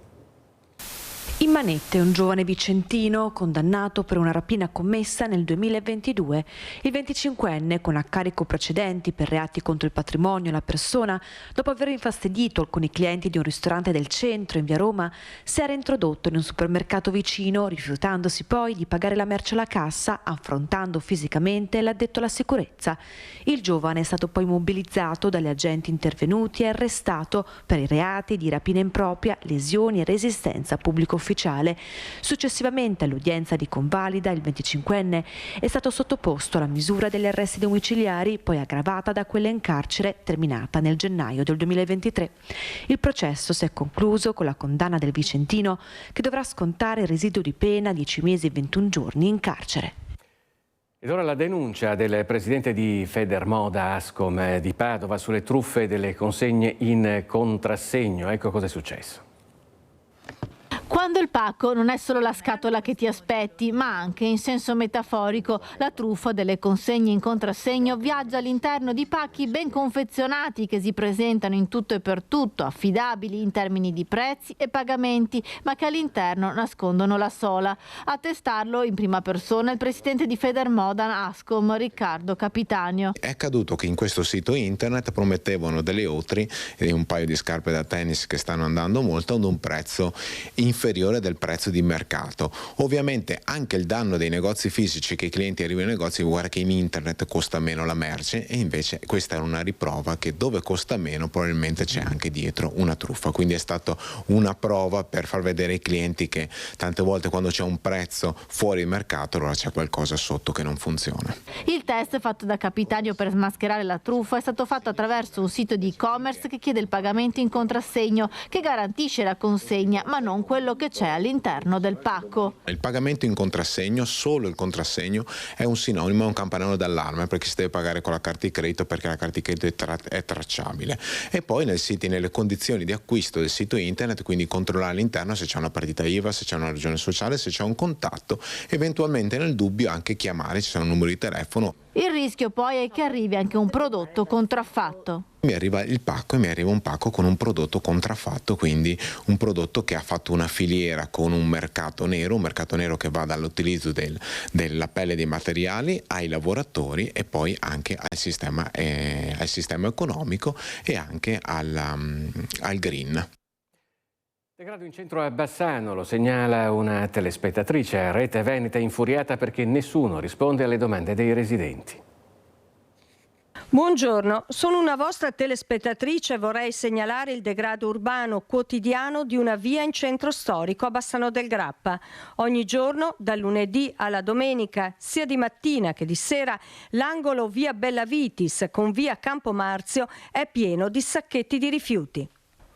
Speaker 9: In Manette un giovane vicentino condannato per una rapina commessa nel 2022. Il 25enne, con accarico precedenti per reati contro il patrimonio e la persona, dopo aver infastidito alcuni clienti di un ristorante del centro in via Roma, si era introdotto in un supermercato vicino, rifiutandosi poi di pagare la merce alla cassa, affrontando fisicamente l'addetto alla sicurezza. Il giovane è stato poi mobilizzato dagli agenti intervenuti e arrestato per i reati di rapina impropria, lesioni e resistenza pubblico ufficiale. Successivamente all'udienza di convalida il 25enne è stato sottoposto alla misura degli arresti domiciliari, poi aggravata da quella in carcere terminata nel gennaio del 2023. Il processo si è concluso con la condanna del vicentino che dovrà scontare il residuo di pena 10 mesi e 21 giorni in carcere.
Speaker 1: Ed ora la denuncia del presidente di Federmoda Ascom di Padova sulle truffe delle consegne in contrassegno. Ecco cosa è successo.
Speaker 3: Quando il pacco non è solo la scatola che ti aspetti, ma anche, in senso metaforico, la truffa delle consegne in contrassegno viaggia all'interno di pacchi ben confezionati che si presentano in tutto e per tutto, affidabili in termini di prezzi e pagamenti, ma che all'interno nascondono la sola. A testarlo in prima persona il presidente di Federmoda Ascom, Riccardo Capitanio.
Speaker 18: È accaduto che in questo sito internet promettevano delle otri e un paio di scarpe da tennis che stanno andando molto ad un prezzo inferiore del prezzo di mercato. Ovviamente anche il danno dei negozi fisici, che i clienti arrivano ai negozi, guarda che in internet costa meno la merce, e invece questa è una riprova che dove costa meno probabilmente c'è anche dietro una truffa. Quindi è stata una prova per far vedere ai clienti che tante volte quando c'è un prezzo fuori mercato allora c'è qualcosa sotto che non funziona.
Speaker 3: Il test fatto da Capitanio per smascherare la truffa è stato fatto attraverso un sito di e-commerce che chiede il pagamento in contrassegno, che garantisce la consegna ma non quello che c'è all'interno del pacco.
Speaker 18: Il pagamento in contrassegno, solo il contrassegno, è un sinonimo, è un campanello d'allarme, perché si deve pagare con la carta di credito, perché la carta di credito è tracciabile. E poi nelle condizioni di acquisto del sito internet, quindi controllare all'interno se c'è una partita IVA, se c'è una ragione sociale, se c'è un contatto, eventualmente nel dubbio anche chiamare, ci sarà un numero di telefono.
Speaker 3: Il rischio poi è che arrivi anche un prodotto contraffatto.
Speaker 18: Mi arriva il pacco e mi arriva un pacco con un prodotto contraffatto, quindi un prodotto che ha fatto una filiera con un mercato nero che va dall'utilizzo della pelle dei materiali ai lavoratori e poi anche al sistema economico e anche al green.
Speaker 1: Degrado in centro a Bassano, lo segnala una telespettatrice. Rete Veneta è infuriata perché nessuno risponde alle domande dei residenti.
Speaker 11: Buongiorno, sono una vostra telespettatrice e vorrei segnalare il degrado urbano quotidiano di una via in centro storico a Bassano del Grappa. Ogni giorno, dal lunedì alla domenica, sia di mattina che di sera, l'angolo via Bellavitis con via Campo Marzio è pieno di sacchetti di rifiuti.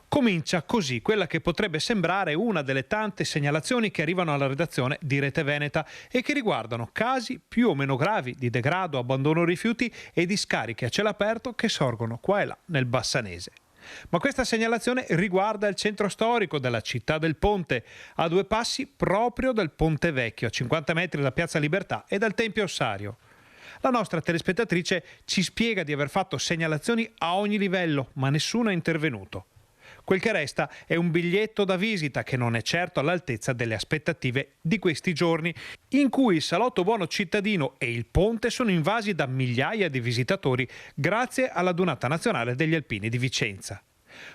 Speaker 12: Comincia così quella che potrebbe sembrare una delle tante segnalazioni che arrivano alla redazione di Rete Veneta e che riguardano casi più o meno gravi di degrado, abbandono rifiuti e discariche a cielo aperto che sorgono qua e là nel Bassanese. Ma questa segnalazione riguarda il centro storico della città del Ponte, a 2 passi proprio dal Ponte Vecchio, a 50 metri da Piazza Libertà e dal Tempio Ossario. La nostra telespettatrice ci spiega di aver fatto segnalazioni a ogni livello, ma nessuno è intervenuto. Quel che resta è un biglietto da visita che non è certo all'altezza delle aspettative di questi giorni, in cui il Salotto Buono Cittadino e il Ponte sono invasi da migliaia di visitatori grazie alla Dunata Nazionale degli Alpini di Vicenza.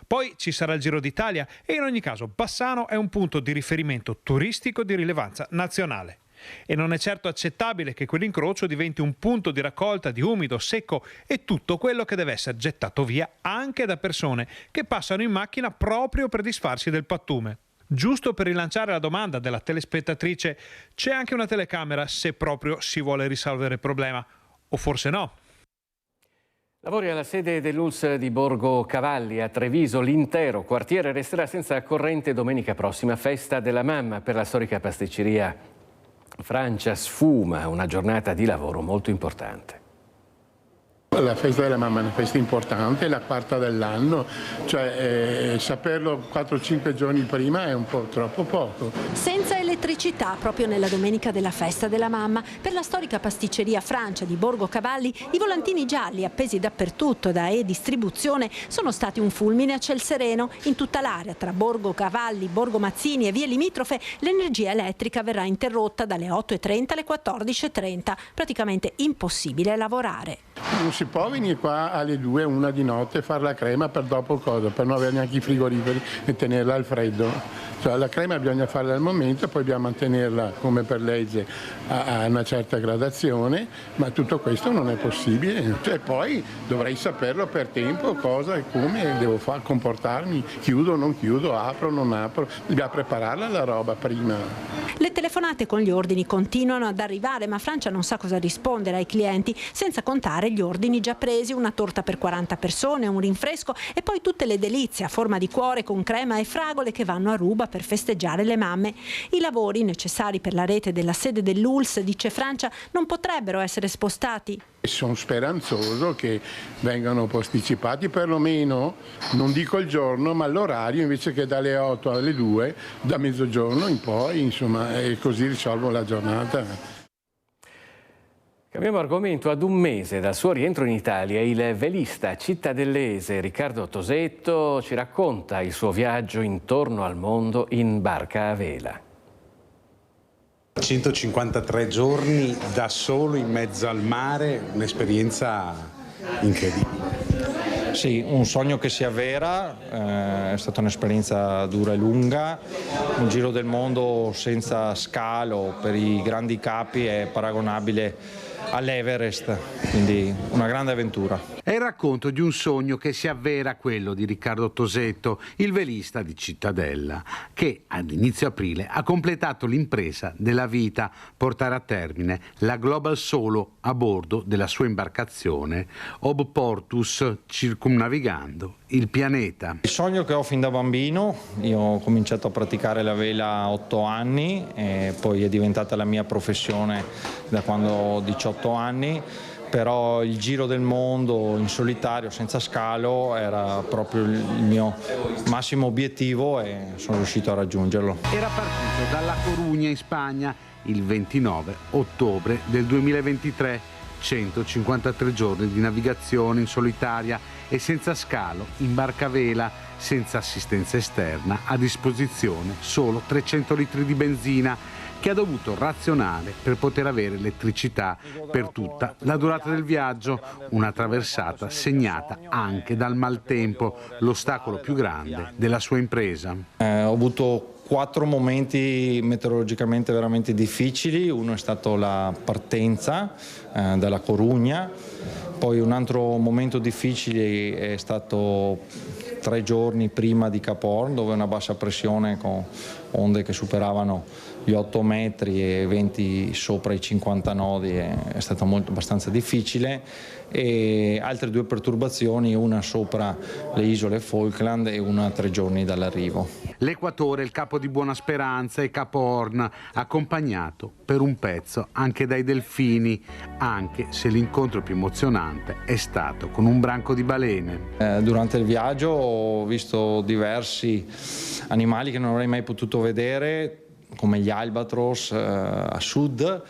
Speaker 12: Poi ci sarà il Giro d'Italia e in ogni caso Bassano è un punto di riferimento turistico di rilevanza nazionale. E non è certo accettabile che quell'incrocio diventi un punto di raccolta di umido, secco e tutto quello che deve essere gettato via anche da persone che passano in macchina proprio per disfarsi del pattume. Giusto per rilanciare la domanda della telespettatrice, c'è anche una telecamera se proprio si vuole risolvere il problema, o forse no.
Speaker 1: Lavori alla sede dell'ULSS di Borgo Cavalli a Treviso. L'intero quartiere resterà senza corrente domenica prossima, festa della mamma per la storica pasticceria Francia Sfuma, una giornata di lavoro molto importante.
Speaker 20: La festa della mamma è una festa importante, è la quarta dell'anno, cioè saperlo 4-5 giorni prima è un po' troppo poco.
Speaker 21: Senza elettricità proprio nella domenica della festa della mamma, per la storica pasticceria Francia di Borgo Cavalli i volantini gialli appesi dappertutto da E-Distribuzione sono stati un fulmine a ciel sereno. In tutta l'area tra Borgo Cavalli, Borgo Mazzini e vie limitrofe l'energia elettrica verrà interrotta dalle 8:30 alle 14:30, praticamente impossibile lavorare.
Speaker 20: Non si può venire qua alle 2, 1 di notte e fare la crema per dopo cosa? Per non avere neanche i frigoriferi e tenerla al freddo. Cioè, la crema bisogna farla al momento, poi dobbiamo mantenerla come per legge a una certa gradazione, ma tutto questo non è possibile. Cioè, poi dovrei saperlo per tempo cosa e come devo comportarmi, chiudo o non chiudo, apro o non apro, dobbiamo prepararla la roba prima.
Speaker 21: Le telefonate con gli ordini continuano ad arrivare, ma Francia non sa cosa rispondere ai clienti, senza contare gli ordini già presi, una torta per 40 persone, un rinfresco e poi tutte le delizie a forma di cuore con crema e fragole che vanno a ruba per festeggiare le mamme. I lavori necessari per la rete della sede dell'ULSS, dice Francia, non potrebbero essere spostati.
Speaker 20: Sono speranzoso che vengano posticipati perlomeno, non dico il giorno, ma l'orario, invece che dalle 8 alle 2, da mezzogiorno in poi, insomma, e così risolvo la giornata.
Speaker 1: Cambiamo argomento. Ad un mese dal suo rientro in Italia, il velista cittadellese Riccardo Tosetto ci racconta il suo viaggio intorno al mondo in barca a vela.
Speaker 5: 153 giorni da solo in mezzo al mare, un'esperienza incredibile.
Speaker 24: Sì, un sogno che si avvera, è stata un'esperienza dura e lunga, un giro del mondo senza scalo per i grandi capi è paragonabile all'Everest, quindi una grande avventura.
Speaker 5: È il racconto di un sogno che si avvera, quello di Riccardo Tosetto, il velista di Cittadella, che ad inizio aprile ha completato l'impresa della vita, portare a termine la Global Solo a bordo della sua imbarcazione Ob Portus, circumnavigando il pianeta.
Speaker 24: Il sogno che ho fin da bambino, io ho cominciato a praticare la vela a 8 anni e poi è diventata la mia professione da quando ho 18 anni, però il giro del mondo in solitario senza scalo era proprio il mio massimo obiettivo e sono riuscito a raggiungerlo.
Speaker 5: Era partito dalla Corugna in Spagna il 29 ottobre del 2023, 153 giorni di navigazione in solitaria e senza scalo, in barca a vela, senza assistenza esterna, a disposizione solo 300 litri di benzina che ha dovuto razionare per poter avere elettricità per tutta la durata del viaggio, una traversata segnata anche dal maltempo, l'ostacolo più grande della sua impresa.
Speaker 24: Ho avuto 4 momenti meteorologicamente veramente difficili. Uno è stato la partenza dalla Corugna, Poi un altro momento difficile è stato 3 giorni prima di Capo Horn, dove una bassa pressione con onde che superavano gli 8 metri e venti sopra i 50 nodi è stato abbastanza difficile, e altre 2 perturbazioni, una sopra le isole Falkland e una 3 giorni dall'arrivo.
Speaker 5: L'Equatore, il Capo di Buona Speranza e Capo Horn, accompagnato per un pezzo anche dai delfini, anche se l'incontro più emozionante è stato con un branco di balene.
Speaker 24: Durante il viaggio ho visto diversi animali che non avrei mai potuto vedere, come gli albatros a sud,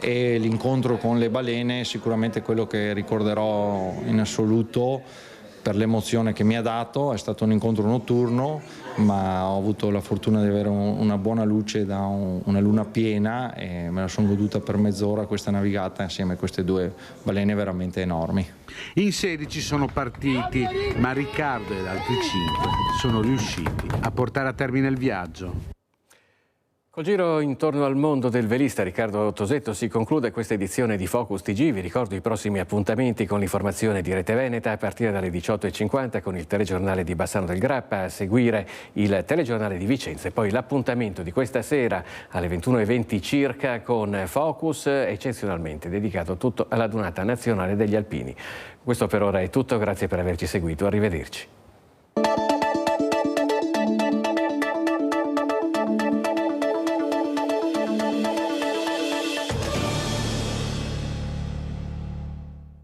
Speaker 24: e l'incontro con le balene è sicuramente quello che ricorderò in assoluto per l'emozione che mi ha dato. È stato un incontro notturno, ma ho avuto la fortuna di avere una buona luce da una luna piena e me la sono goduta per mezz'ora questa navigata insieme a queste 2 balene veramente enormi.
Speaker 5: In 16 sono partiti, ma Riccardo ed altri 5 sono riusciti a portare a termine il viaggio.
Speaker 1: Col giro intorno al mondo del velista Riccardo Tosetto si conclude questa edizione di Focus TG. Vi ricordo i prossimi appuntamenti con l'informazione di Rete Veneta a partire dalle 18:50 con il telegiornale di Bassano del Grappa, a seguire il telegiornale di Vicenza e poi l'appuntamento di questa sera alle 21:20 circa con Focus, eccezionalmente dedicato tutto alla Dunata Nazionale degli Alpini. Questo per ora è tutto, grazie per averci seguito, arrivederci.